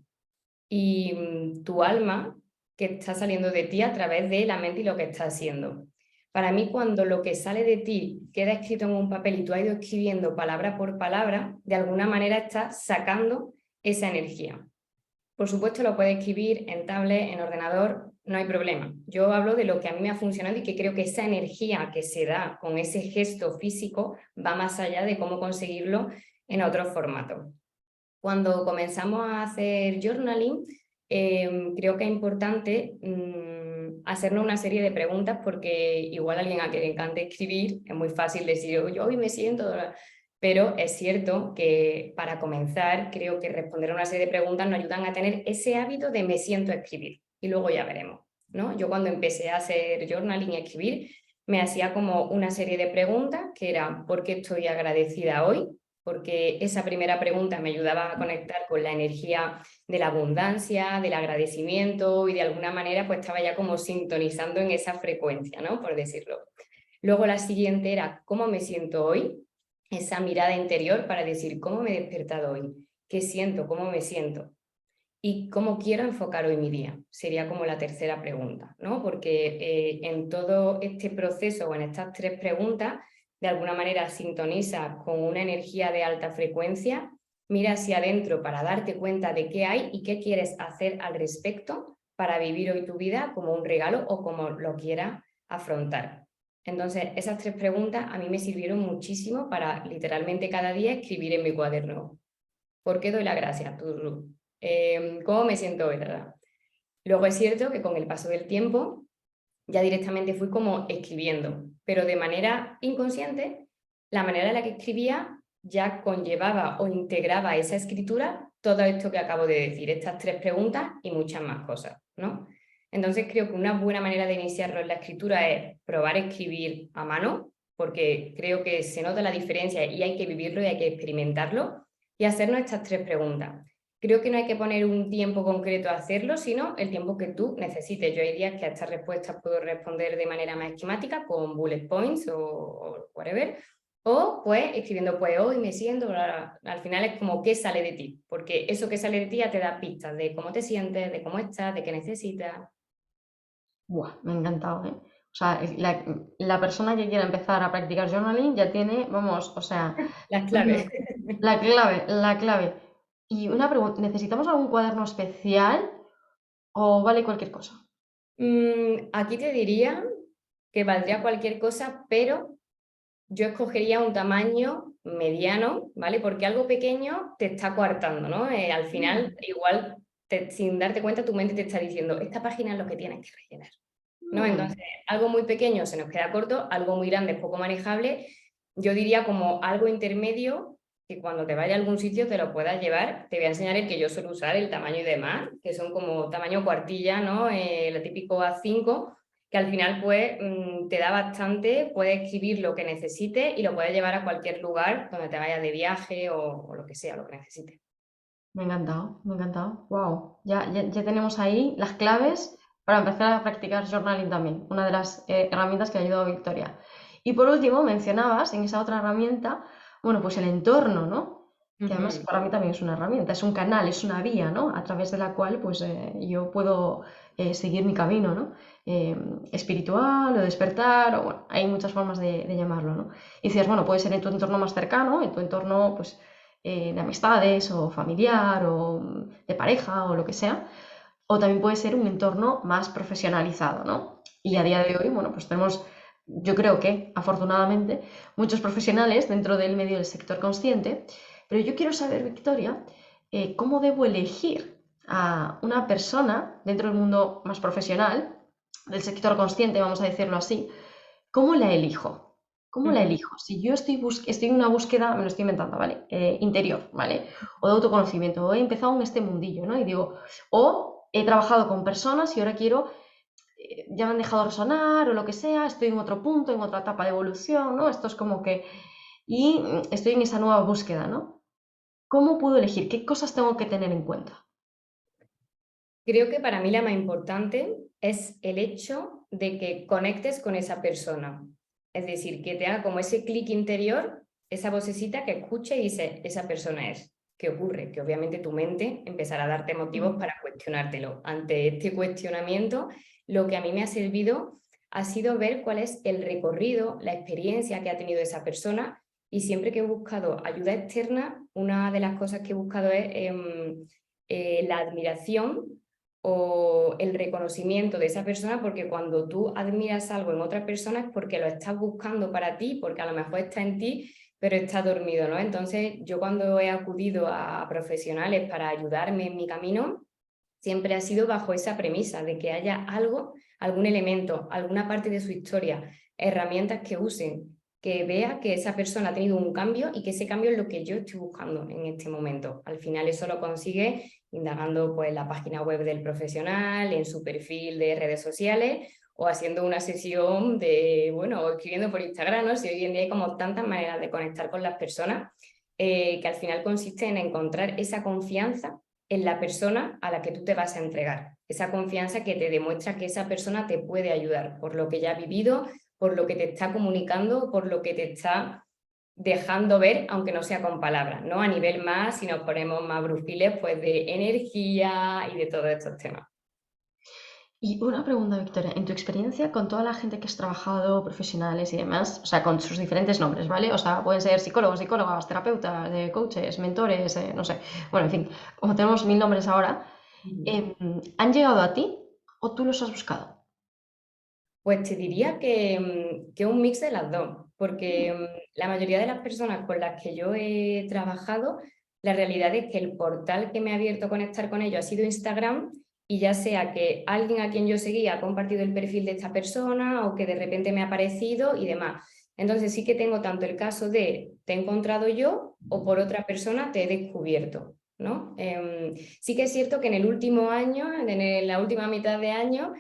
y tu alma que está saliendo de ti a través de la mente y lo que estás haciendo. Para mí, cuando lo que sale de ti queda escrito en un papel y tú has ido escribiendo palabra por palabra, de alguna manera estás sacando esa energía. Por supuesto, lo puedes escribir en tablet, en ordenador, no hay problema. Yo hablo de lo que a mí me ha funcionado y que creo que esa energía que se da con ese gesto físico va más allá de cómo conseguirlo en otros formatos. Cuando comenzamos a hacer journaling, creo que es importante hacernos una serie de preguntas porque igual a alguien a quien le encante escribir es muy fácil decir, yo hoy me siento... Pero es cierto que para comenzar creo que responder a una serie de preguntas nos ayudan a tener ese hábito de me siento a escribir y luego ya veremos, ¿no? Yo cuando empecé a hacer journaling y a escribir me hacía como una serie de preguntas que eran ¿por qué estoy agradecida hoy? Porque esa primera pregunta me ayudaba a conectar con la energía de la abundancia, del agradecimiento y de alguna manera pues estaba ya como sintonizando en esa frecuencia, ¿no? Por decirlo. Luego la siguiente era ¿cómo me siento hoy? Esa mirada interior para decir ¿cómo me he despertado hoy? ¿Qué siento? ¿Cómo me siento? ¿Y cómo quiero enfocar hoy mi día? Sería como la tercera pregunta, ¿no? Porque en todo este proceso o en estas tres preguntas, de alguna manera sintoniza con una energía de alta frecuencia, mira hacia adentro para darte cuenta de qué hay y qué quieres hacer al respecto para vivir hoy tu vida como un regalo o como lo quieras afrontar. Entonces, esas tres preguntas a mí me sirvieron muchísimo para literalmente cada día escribir en mi cuaderno. ¿Por qué doy la gracia? ¿Cómo me siento hoy, verdad? Luego es cierto que con el paso del tiempo ya directamente fui como escribiendo, pero de manera inconsciente, la manera en la que escribía ya conllevaba o integraba esa escritura todo esto que acabo de decir, estas tres preguntas y muchas más cosas, ¿no? Entonces creo que una buena manera de iniciarlo en la escritura es probar a escribir a mano, porque creo que se nota la diferencia y hay que vivirlo y hay que experimentarlo, y hacernos estas tres preguntas. Creo que no hay que poner un tiempo concreto a hacerlo, sino el tiempo que tú necesites. Yo hay días que a estas respuestas puedo responder de manera más esquemática, con bullet points o whatever, o pues escribiendo pues hoy me siento, al final es como qué sale de ti, porque eso que sale de ti ya te da pistas de cómo te sientes, de cómo estás, de qué necesitas.
Buah, me ha encantado, ¿eh? O sea, la persona que quiera empezar a practicar journaling ya tiene, vamos, o sea,
Las
mm,
claves.
la clave. Y una pregunta, ¿necesitamos algún cuaderno especial o vale cualquier cosa?
Aquí te diría que valdría cualquier cosa, pero yo escogería un tamaño mediano, ¿vale? Porque algo pequeño te está coartando, ¿no? Al
Mm,
final, igual, sin darte cuenta, tu mente te está diciendo, esta página es lo que tienes que rellenar, ¿no?
mm.
Entonces, algo muy pequeño se nos queda corto, algo muy grande es poco manejable. Yo diría como algo intermedio, que cuando te vaya a algún sitio te lo puedas llevar. Te voy a enseñar el que yo suelo usar, el tamaño y demás, que son como tamaño cuartilla, ¿no? Lo típico A5, que al final pues te da bastante, puedes escribir lo que necesites y lo puedes llevar a cualquier lugar donde te vayas de viaje o lo que sea, lo que necesites.
Me ha encantado, me ha encantado. Wow, ya tenemos ahí las claves para empezar a practicar journaling también, una de las herramientas que ha ayudado a Victoria. Y por último, mencionabas en esa otra herramienta, bueno, pues el entorno, ¿no? Que además
Ujú.
para mí también es una herramienta, es un canal, es una vía, ¿no? A través de la cual pues yo puedo seguir mi camino, ¿no? Eh, Espiritual o despertar, o bueno, hay muchas formas de llamarlo, ¿no? Y decías, bueno, puede ser en tu entorno más cercano, en tu entorno pues de amistades o familiar o de pareja o lo que sea, o también puede ser un entorno más profesionalizado, ¿no? Y a
Sí.
día de hoy, bueno, pues tenemos, yo creo que afortunadamente, muchos profesionales dentro del medio del sector consciente, pero yo quiero saber, Victoria, cómo debo elegir a una persona dentro del mundo más profesional, del sector consciente, vamos a decirlo así, ¿cómo la elijo? ¿Cómo la
Ujú.
elijo? Si yo estoy en una búsqueda, me lo estoy inventando, ¿vale? Interior, ¿vale? O de autoconocimiento, o he empezado en este mundillo, ¿no? Y digo, o he trabajado con personas y ahora quiero, ya me han dejado resonar o lo que sea, estoy en otro punto, en otra etapa de evolución, ¿no? Esto es como que, y estoy en esa nueva búsqueda, ¿no? ¿Cómo puedo elegir? ¿Qué cosas tengo que tener en cuenta?
Creo que para mí la más importante es el hecho de que conectes con esa persona. Es decir, que te haga como ese clic interior, esa vocecita que escuche y dice, esa persona es. ¿Qué ocurre? Que obviamente tu mente empezará a darte motivos
Mm.
para cuestionártelo. Ante este cuestionamiento, lo que a mí me ha servido ha sido ver cuál es el recorrido, la experiencia que ha tenido esa persona, y siempre que he buscado ayuda externa, una de las cosas que he buscado es la admiración o el reconocimiento de esa persona, porque cuando tú admiras algo en otra persona es porque lo estás buscando para ti, porque a lo mejor está en ti, pero está dormido, ¿no? Entonces, yo cuando he acudido a profesionales para ayudarme en mi camino, siempre ha sido bajo esa premisa de que haya algo, algún elemento, alguna parte de su historia, herramientas que usen, que vea que esa persona ha tenido un cambio y que ese cambio es lo que yo estoy buscando en este momento. Al final eso lo consigue indagando pues, en la página web del profesional, en su perfil de redes sociales o haciendo una sesión de, bueno, o escribiendo por Instagram, ¿no? Si hoy en día hay como tantas maneras de conectar con las personas, que al final consiste en encontrar esa confianza en la persona a la que tú te vas a entregar. Esa confianza que te demuestra que esa persona te puede ayudar por lo que ya ha vivido, por lo que te está comunicando, por lo que te está dejando ver, aunque no sea con palabras, ¿no? A nivel más, si nos ponemos más brujiles, pues de energía y de todos estos temas.
Y una pregunta, Victoria, en tu experiencia con toda la gente que has trabajado, profesionales y demás, o sea, con sus diferentes nombres, ¿vale? O sea, pueden ser psicólogos, psicólogas, terapeutas, coaches, mentores, no sé, bueno, en fin, como tenemos mil nombres ahora, ¿han llegado a ti o tú los has buscado?
Pues te diría que un mix de las dos, porque la mayoría de las personas con las que yo he trabajado, la realidad es que el portal que me ha abierto a conectar con ellos ha sido Instagram, y ya sea que alguien a quien yo seguía ha compartido el perfil de esta persona o que de repente me ha aparecido y demás. Entonces sí que tengo tanto el caso de te he encontrado yo o por otra persona te he descubierto, ¿no? Sí que es cierto que en el último año, la última mitad de año,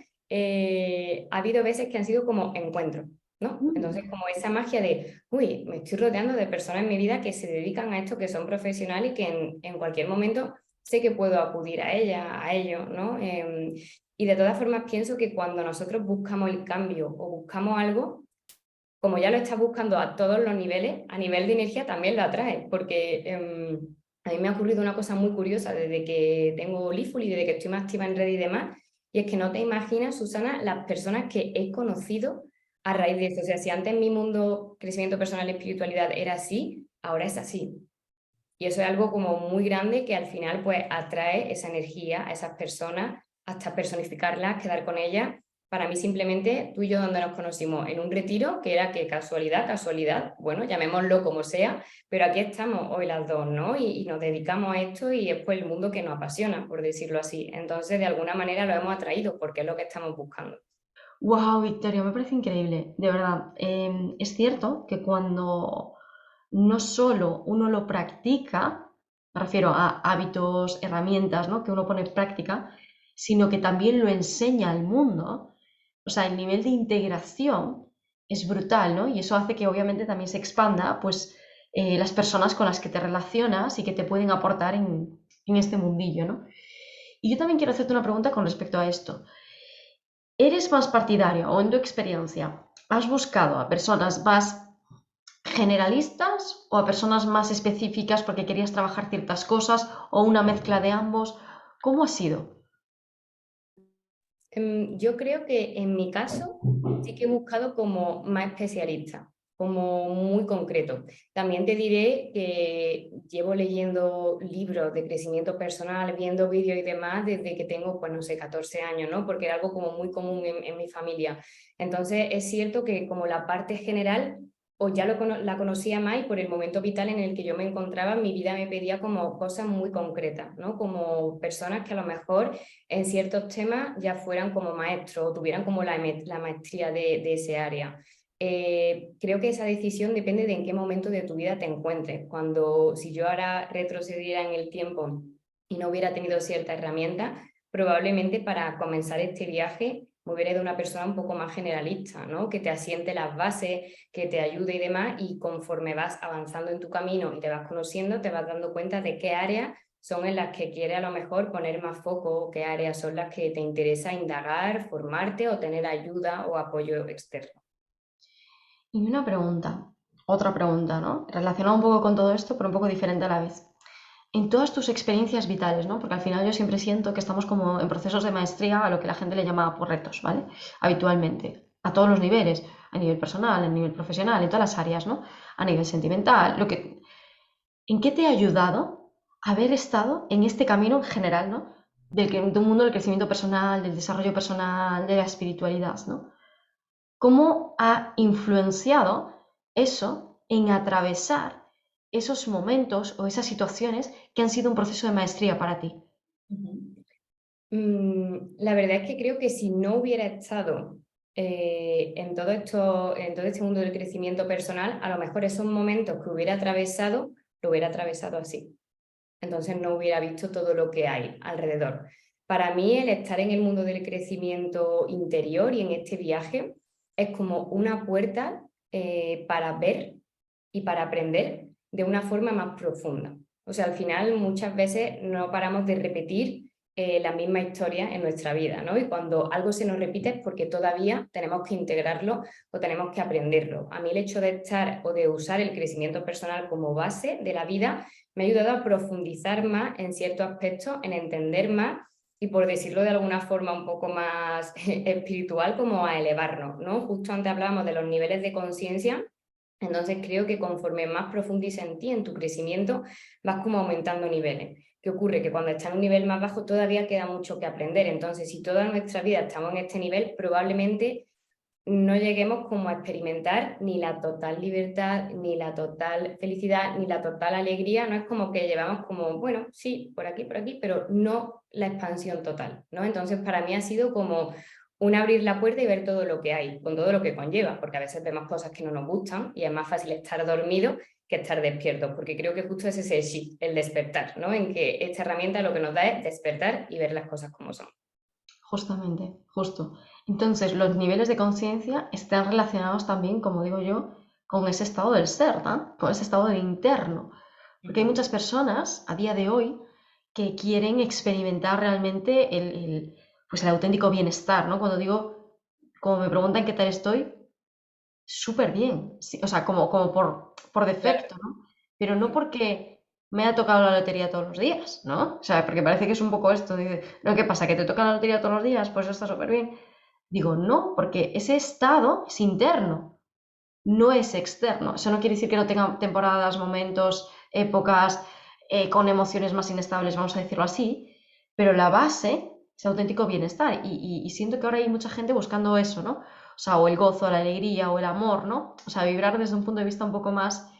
ha habido veces que han sido como encuentros, ¿no? Entonces,
Mm.
como esa magia de, uy, me estoy rodeando de personas en mi vida que se dedican a esto, que son profesionales y que en cualquier momento sé que puedo acudir a ella, a ellos, ¿no? Y de todas formas pienso que cuando nosotros buscamos el cambio o buscamos algo, como ya lo estás buscando a todos los niveles, a nivel de energía también lo atrae, porque a mí me ha ocurrido una cosa muy curiosa desde que tengo Leaful y desde que estoy más activa en red y demás, y es que no te imaginas, Susana, las personas que he conocido a raíz de esto. O sea, si antes mi mundo, crecimiento personal y espiritualidad era así, ahora es así. Y eso es algo como muy grande que al final pues atrae esa energía a esas personas, hasta personificarlas, quedar con ellas. Para mí simplemente tú y yo donde nos conocimos en un retiro, que era que casualidad, casualidad, bueno, llamémoslo como sea, pero aquí estamos hoy las dos, ¿no? Y nos dedicamos a esto y es pues el mundo que nos apasiona, por decirlo así. Entonces, de alguna manera lo hemos atraído porque es lo que estamos buscando.
Wow, Victoria, me parece increíble, de verdad. Es cierto que cuando no solo uno lo practica, me refiero a hábitos, herramientas, ¿no? que uno pone en práctica, sino que también lo enseña al mundo, o sea, el nivel de integración es brutal, ¿no? Y eso hace que obviamente también se expanda, pues, las personas con las que te relacionas y que te pueden aportar en este mundillo, ¿no? Y yo también quiero hacerte una pregunta con respecto a esto. ¿Eres más partidario o en tu experiencia has buscado a personas más generalistas o a personas más específicas porque querías trabajar ciertas cosas o una mezcla de ambos? ¿Cómo ha sido?
Yo creo que en mi caso sí que he buscado como más especialista, como muy concreto. También te diré que llevo leyendo libros de crecimiento personal, viendo vídeos y demás desde que tengo, pues no sé, 14 años, ¿no? Porque era algo como muy común en mi familia. Entonces es cierto que como la parte general o ya la conocía más y por el momento vital en el que yo me encontraba, mi vida me pedía como cosas muy concretas, ¿no? Como personas que a lo mejor en ciertos temas ya fueran como maestros o tuvieran como la maestría de ese área. Creo que esa decisión depende de en qué momento de tu vida te encuentres. Si yo ahora retrocediera en el tiempo y no hubiera tenido cierta herramienta, probablemente para comenzar este viaje me hubiera ido una persona un poco más generalista, ¿no? Que te asiente las bases, que te ayude y demás, y conforme vas avanzando en tu camino y te vas conociendo, te vas dando cuenta de qué áreas son en las que quieres a lo mejor poner más foco, qué áreas son las que te interesa indagar, formarte o tener ayuda o apoyo externo.
Y una pregunta, otra pregunta, ¿no? Relacionada un poco con todo esto, pero un poco diferente a la vez. En todas tus experiencias vitales, ¿no? Porque al final yo siempre siento que estamos como en procesos de maestría a lo que la gente le llama por retos, ¿vale? Habitualmente, a todos los niveles, a nivel personal, a nivel profesional, en todas las áreas, ¿no? A nivel sentimental, ¿En qué te ha ayudado haber estado en este camino en general, ¿no? De un mundo del crecimiento personal, del desarrollo personal, de la espiritualidad, ¿no? ¿Cómo ha influenciado eso en atravesar esos momentos o esas situaciones que han sido un proceso de maestría para ti?
La verdad es que creo que si no hubiera estado en todo este mundo del crecimiento personal, a lo mejor esos momentos que hubiera atravesado, lo hubiera atravesado así. Entonces no hubiera visto todo lo que hay alrededor. Para mí el estar en el mundo del crecimiento interior y en este viaje es como una puerta para ver y para aprender de una forma más profunda. O sea, al final muchas veces no paramos de repetir la misma historia en nuestra vida, ¿no? Y cuando algo se nos repite es porque todavía tenemos que integrarlo o tenemos que aprenderlo. A mí el hecho de estar o de usar el crecimiento personal como base de la vida me ha ayudado a profundizar más en ciertos aspectos, en entender más y, por decirlo de alguna forma un poco más espiritual, como a elevarnos, ¿no? Justo antes hablábamos de los niveles de conciencia. Entonces creo que conforme más profundices en ti, en tu crecimiento, vas como aumentando niveles. ¿Qué ocurre? Que cuando estás en un nivel más bajo todavía queda mucho que aprender. Entonces, si toda nuestra vida estamos en este nivel, probablemente no lleguemos como a experimentar ni la total libertad, ni la total felicidad, ni la total alegría. No es como que llevamos como, bueno, sí, por aquí, pero no la expansión total, ¿no? Entonces, para mí ha sido como un abrir la puerta y ver todo lo que hay, con todo lo que conlleva, porque a veces vemos cosas que no nos gustan y es más fácil estar dormido que estar despiertos, porque creo que justo ese es el shift, el despertar, ¿no? En que esta herramienta lo que nos da es despertar y ver las cosas como son.
Justamente, justo. Entonces, los niveles de conciencia están relacionados también, como digo yo, con ese estado del ser, ¿no? Con ese estado de interno. Porque hay muchas personas a día de hoy que quieren experimentar realmente pues el auténtico bienestar, ¿no? Cuando digo, como me preguntan qué tal estoy, súper bien. Sí, o sea, como por
Claro.
defecto, ¿no? Pero no porque me ha tocado la lotería todos los días, ¿no? O sea, porque parece que es un poco esto de, no, ¿qué pasa? ¿Que te toca la lotería todos los días? Pues eso está súper bien. Digo, no, porque ese estado es interno, no es externo. Eso no quiere decir que no tenga temporadas, momentos, épocas con emociones más inestables, vamos a decirlo así, pero la base es auténtico bienestar. Y siento que ahora hay mucha gente buscando eso, ¿no? O sea, o el gozo, la alegría o el amor, ¿no? O sea, vibrar desde un punto de vista un poco más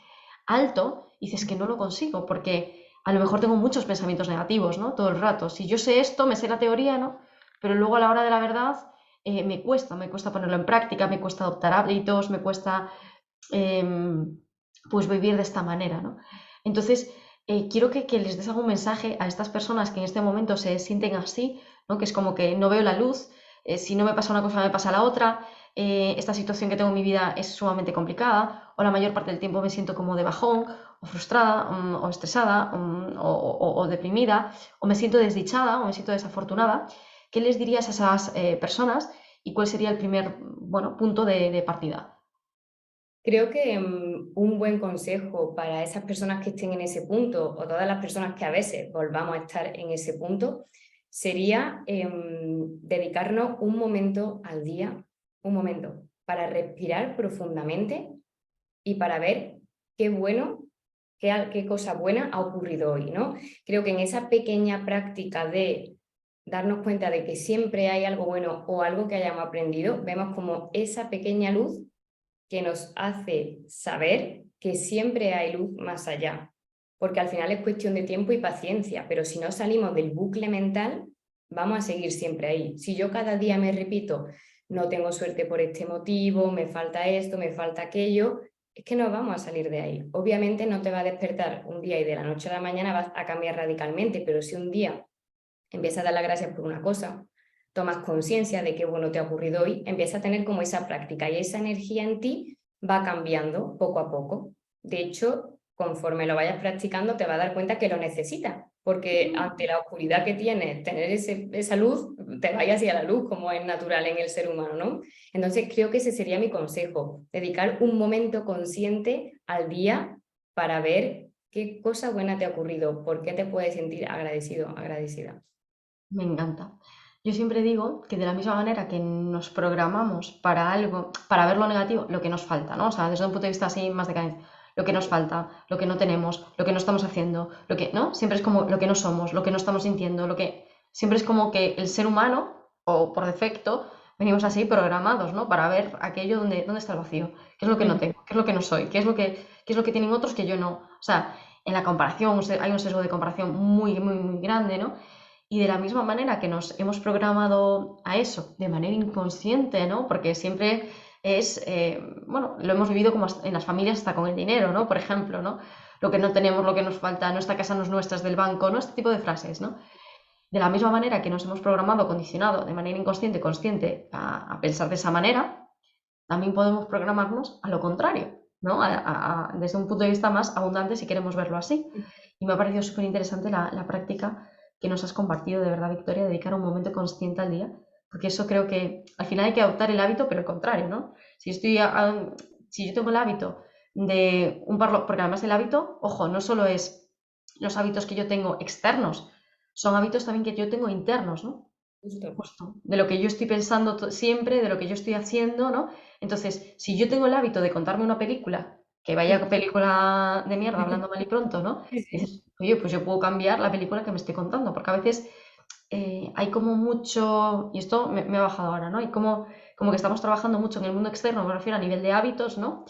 alto y dices que no lo consigo porque a lo mejor tengo muchos pensamientos negativos, ¿no? Todo el rato. Si yo sé esto, me sé la teoría, ¿no? Pero luego a la hora de la verdad me cuesta ponerlo en práctica, me cuesta adoptar hábitos, me cuesta pues vivir de esta manera, ¿no? Entonces, quiero que les des algún mensaje a estas personas que en este momento se sienten así, ¿no? Que es como que no veo la luz, si no me pasa una cosa me pasa la otra, esta situación que tengo en mi vida es sumamente complicada, o la mayor parte del tiempo me siento como de bajón, o frustrada, o estresada, o deprimida, o me siento desdichada, o me siento desafortunada. ¿Qué les dirías a esas personas y cuál sería el primer, bueno, punto de partida?
Creo que un buen consejo para esas personas que estén en ese punto o todas las personas que a veces volvamos a estar en ese punto sería dedicarnos un momento al día, un momento para respirar profundamente y para ver qué bueno, qué cosa buena ha ocurrido hoy, ¿no? Creo que en esa pequeña práctica de darnos cuenta de que siempre hay algo bueno o algo que hayamos aprendido, vemos como esa pequeña luz que nos hace saber que siempre hay luz más allá, porque al final es cuestión de tiempo y paciencia, pero si no salimos del bucle mental, vamos a seguir siempre ahí. Si yo cada día me repito, no tengo suerte por este motivo, me falta esto, me falta aquello, es que no vamos a salir de ahí. Obviamente no te va a despertar un día y de la noche a la mañana vas a cambiar radicalmente, pero si un día empiezas a dar las gracias por una cosa, tomas conciencia de qué bueno te ha ocurrido hoy, empieza a tener como esa práctica y esa energía en ti va cambiando poco a poco. De hecho, conforme lo vayas practicando, te vas a dar cuenta que lo necesitas, porque ante la oscuridad que tienes, tener esa luz, te vayas hacia la luz, como es natural en el ser humano, ¿no? Entonces, creo que ese sería mi consejo, dedicar un momento consciente al día para ver qué cosa buena te ha ocurrido, por qué te puedes sentir agradecido, agradecida.
Me encanta. Yo siempre digo que de la misma manera que nos programamos para algo, para ver lo negativo, lo que nos falta, ¿no? O sea, desde un punto de vista así más de cadencia, lo que nos falta, lo que no tenemos, lo que no estamos haciendo, lo que, ¿no? Siempre es como lo que no somos, lo que no estamos sintiendo, lo que... Siempre es como que el ser humano, o por defecto, venimos así programados, ¿no? Para ver aquello donde está el vacío, qué es lo que no tengo, qué es lo que no soy, qué es lo que tienen otros que yo no. O sea, en la comparación, hay un sesgo de comparación muy, muy, muy grande, ¿no? Y de la misma manera que nos hemos programado a eso de manera inconsciente, ¿no? Porque siempre es, bueno, lo hemos vivido como en las familias hasta con el dinero, ¿no? Por ejemplo, ¿no? Lo que no tenemos, lo que nos falta, nuestra casa no es nuestra, es del banco, ¿no? Este tipo de frases, ¿no? De la misma manera que nos hemos programado, condicionado de manera inconsciente, consciente a pensar de esa manera, también podemos programarnos a lo contrario, ¿no? Desde un punto de vista más abundante si queremos verlo así. Y me ha parecido súper interesante la práctica que nos has compartido, de verdad, Victoria, dedicar un momento consciente al día, porque eso creo que al final hay que adoptar el hábito, pero el contrario, ¿no? Si yo tengo el hábito de un parlo, porque además el hábito, ojo, no solo es los hábitos que yo tengo externos, son hábitos también que yo tengo internos, ¿no?
Justo.
Justo, de lo que yo estoy pensando siempre, de lo que yo estoy haciendo, ¿no? Entonces, si yo tengo el hábito de contarme una película, que vaya película de mierda, hablando mal y pronto, ¿no?
Sí, sí.
Dices, oye, pues yo puedo cambiar la película que me estoy contando, porque a veces hay como mucho, y esto me ha bajado ahora, ¿no? Hay como que estamos trabajando mucho en el mundo externo, me refiero a nivel de hábitos, ¿no?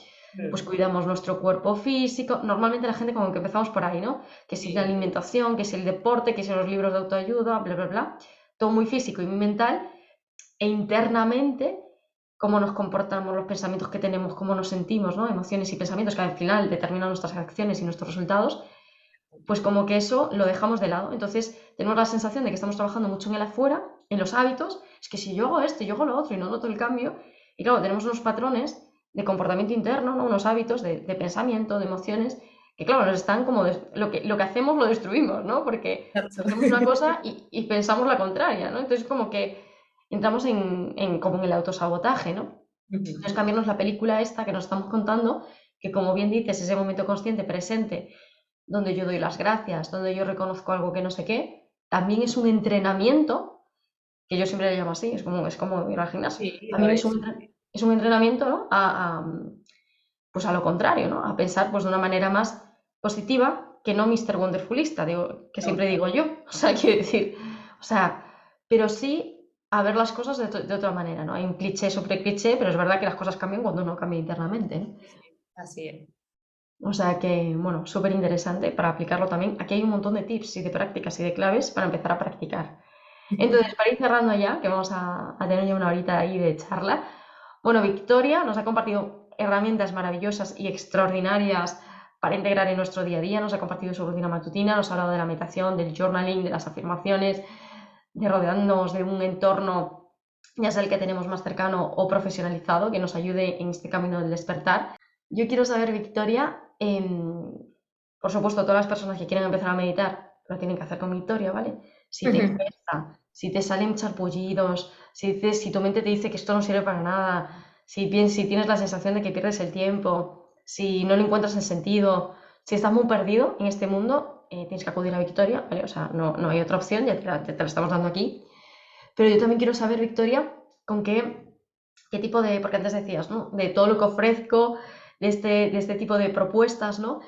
Pues cuidamos nuestro cuerpo físico. Normalmente la gente como que empezamos por ahí, ¿no? Que si la alimentación, que si el deporte, que si los libros de autoayuda, bla, bla, bla. Todo muy físico y muy mental. E internamente, cómo nos comportamos, los pensamientos que tenemos, cómo nos sentimos, ¿no? Emociones y pensamientos que al final determinan nuestras acciones y nuestros resultados, pues como que eso lo dejamos de lado. Entonces tenemos la sensación de que estamos trabajando mucho en el afuera, en los hábitos. Es que si yo hago esto, yo hago lo otro y no noto el cambio. Y claro, tenemos unos patrones de comportamiento interno, ¿no? Unos hábitos de pensamiento, de emociones, que claro, nos están como lo que hacemos lo destruimos, ¿no? Porque
Exacto.
hacemos una cosa y pensamos la contraria, ¿no? Entonces como que entramos como en el autosabotaje, ¿no? Entonces cambiarnos la película esta que nos estamos contando, que como bien dices, ese momento consciente, presente, donde yo doy las gracias, donde yo reconozco algo que no sé qué, también es un entrenamiento, que yo siempre le llamo así, es como ir al gimnasio.
Sí, lo
También
es.
es un entrenamiento, ¿no? Pues a lo contrario, ¿no? A pensar pues, de una manera más positiva que no Mr. Wonderfulista, que
No,
siempre digo yo. O sea, quiero decir, o sea, pero sí a ver las cosas de otra manera, ¿no? Hay un cliché sobre cliché, pero es verdad que las cosas cambian cuando uno cambia internamente, ¿no?
sí, sí, así es.
O sea que, bueno, súper interesante para aplicarlo también. Aquí hay un montón de tips y de prácticas y de claves para empezar a practicar. Entonces, para ir cerrando ya, que vamos a tener ya una horita ahí de charla, bueno, Victoria nos ha compartido herramientas maravillosas y extraordinarias para integrar en nuestro día a día, nos ha compartido su rutina matutina, nos ha hablado de la meditación, del journaling, de las afirmaciones, de rodearnos de un entorno, ya sea el que tenemos más cercano o profesionalizado, que nos ayude en este camino del despertar. Yo quiero saber, Victoria, por supuesto, todas las personas que quieren empezar a meditar lo tienen que hacer con Victoria, ¿vale? Si te cuesta, si te salen charpullidos, si tu mente te dice que esto no sirve para nada, si tienes la sensación de que pierdes el tiempo, si no le encuentras el sentido, si estás muy perdido en este mundo, tienes que acudir a Victoria, ¿vale? O sea, no hay otra opción, ya te la estamos dando aquí. Pero yo también quiero saber, Victoria, con qué tipo de, porque antes decías, ¿no? De todo lo que ofrezco, de este tipo de propuestas, ¿no?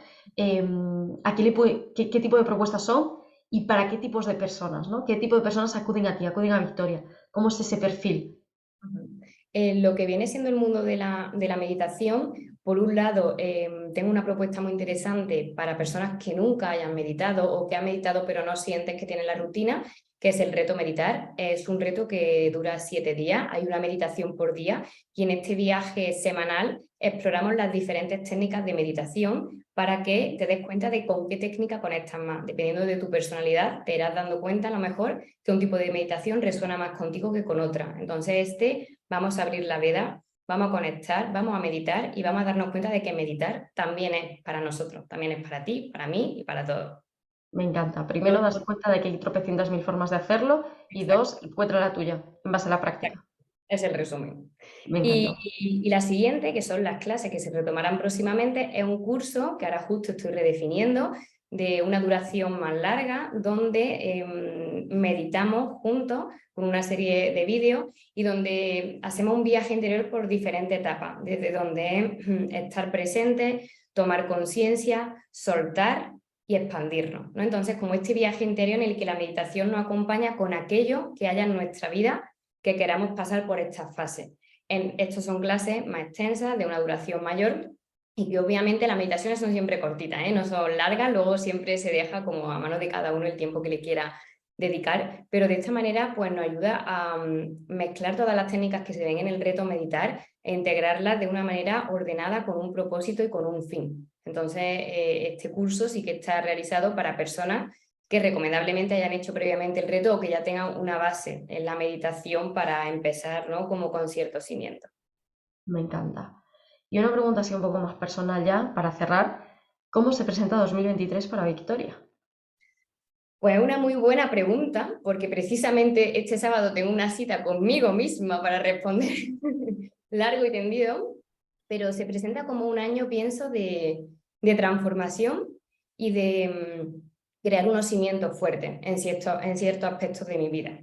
¿A qué tipo de propuestas son y para qué tipos de personas, ¿no? ¿Qué tipo de personas acuden a ti, acuden a Victoria? ¿Cómo es ese perfil?
Lo que viene siendo el mundo de la meditación, por un lado, tengo una propuesta muy interesante para personas que nunca hayan meditado o que han meditado pero no sienten que tienen la rutina, que es el reto meditar. Es un reto que dura 7 días, hay una meditación por día y en este viaje semanal exploramos las diferentes técnicas de meditación para que te des cuenta de con qué técnica conectas más. Dependiendo de tu personalidad, te irás dando cuenta a lo mejor que un tipo de meditación resuena más contigo que con otra. Entonces, vamos a abrir la veda, vamos a conectar, vamos a meditar y vamos a darnos cuenta de que meditar también es para nosotros, también es para ti, para mí y para todos.
Me encanta. Primero, darse cuenta de que hay tropecientas mil formas de hacerlo y dos,
Exacto.
encuentra la tuya en base a la práctica.
Es el resumen.
Me
Y,
encantó.
y la siguiente, que son las clases que se retomarán próximamente, es un curso que ahora justo estoy redefiniendo, de una duración más larga, donde meditamos juntos con una serie de vídeos y donde hacemos un viaje interior por diferentes etapas, desde donde estar presente, tomar conciencia, soltar y expandirnos, ¿no? Entonces, como este viaje interior en el que la meditación nos acompaña con aquello que haya en nuestra vida que queramos pasar por estas fases. Estos son clases más extensas, de una duración mayor, y que obviamente las meditaciones son siempre cortitas, no son largas, luego siempre se deja como a mano de cada uno el tiempo que le quiera dedicar, pero de esta manera pues nos ayuda a mezclar todas las técnicas que se ven en el reto meditar e integrarlas de una manera ordenada, con un propósito y con un fin. Entonces, este curso sí que está realizado para personas que recomendablemente hayan hecho previamente el reto o que ya tengan una base en la meditación para empezar, ¿no? Como con ciertos cimientos.
Me encanta. Y una pregunta así un poco más personal ya, para cerrar. ¿Cómo se presenta 2023 para Victoria?
Pues es una muy buena pregunta, porque precisamente este sábado tengo una cita conmigo misma para responder largo y tendido, pero se presenta como un año, pienso, de transformación y de crear unos cimientos fuertes en ciertos aspectos de mi vida.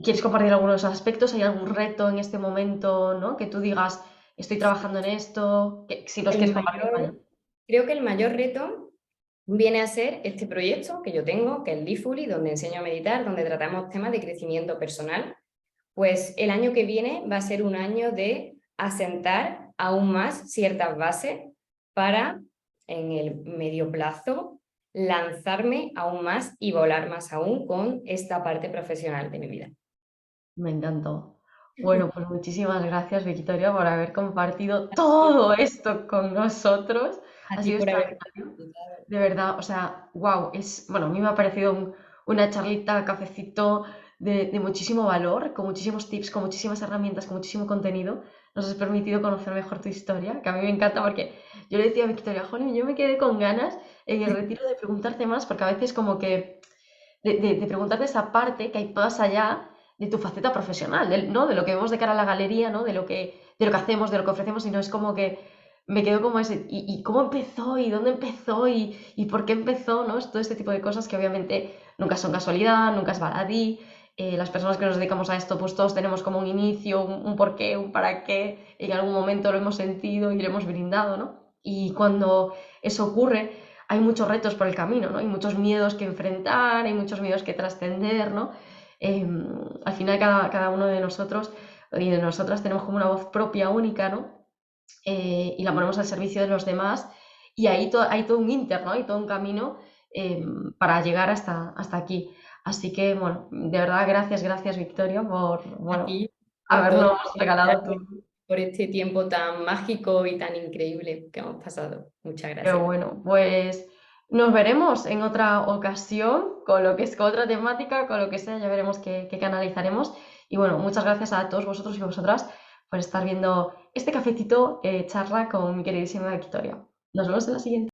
¿Quieres compartir algunos aspectos? ¿Hay algún reto en este momento, ¿no? Que tú digas, estoy trabajando en esto, que, si los quieres compartir, vaya.
Creo que el mayor reto viene a ser este proyecto que yo tengo, que es Leafully, donde enseño a meditar, donde tratamos temas de crecimiento personal. Pues el año que viene va a ser un año de asentar aún más ciertas bases para, en el medio plazo, lanzarme aún más y volar más aún con esta parte profesional de mi vida.
Me encantó. Bueno, pues muchísimas gracias, Victoria, por haber compartido todo esto con nosotros.
A
Ha
ti
sido
por haber
extraordinario.
participado.
De verdad, o sea, wow, bueno, a mí me ha parecido una charlita, cafecito de muchísimo valor, con muchísimos tips, con muchísimas herramientas, con muchísimo contenido. Nos has permitido conocer mejor tu historia, que a mí me encanta porque yo le decía a Victoria, Jolín, yo me quedé con ganas en el retiro de preguntarte más, porque a veces como que de preguntarte esa parte que hay más allá de tu faceta profesional, ¿no? De lo que vemos de cara a la galería, ¿no? De lo que hacemos, de lo que ofrecemos, y no es como que me quedo como ese, y cómo empezó, y dónde empezó, y por qué empezó, ¿no? Es todo este tipo de cosas que obviamente nunca son casualidad, nunca es baladí. Las personas que nos dedicamos a esto, pues todos tenemos como un inicio, un porqué, un para qué, en algún momento lo hemos sentido y lo hemos brindado, ¿no? Y cuando eso ocurre, hay muchos retos por el camino, ¿no? Hay muchos miedos que enfrentar, hay muchos miedos que trascender, ¿no? Al final cada uno de nosotros y de nosotras tenemos como una voz propia, única, ¿no? Y la ponemos al servicio de los demás y ahí hay todo un inter, ¿no? Hay todo un camino para llegar hasta aquí. Así que, bueno, de verdad, gracias, Victoria, por,
A
bueno,
ti por todo.
habernos regalado
Gracias
tu...
por este tiempo tan mágico y tan increíble que hemos pasado. Muchas
Pero
gracias.
bueno, pues nos veremos en otra ocasión con lo que es con otra temática, con lo que sea, ya veremos qué canalizaremos. Y bueno, muchas gracias a todos vosotros y vosotras por estar viendo este cafetito charla con mi queridísima Victoria. Nos vemos en la siguiente.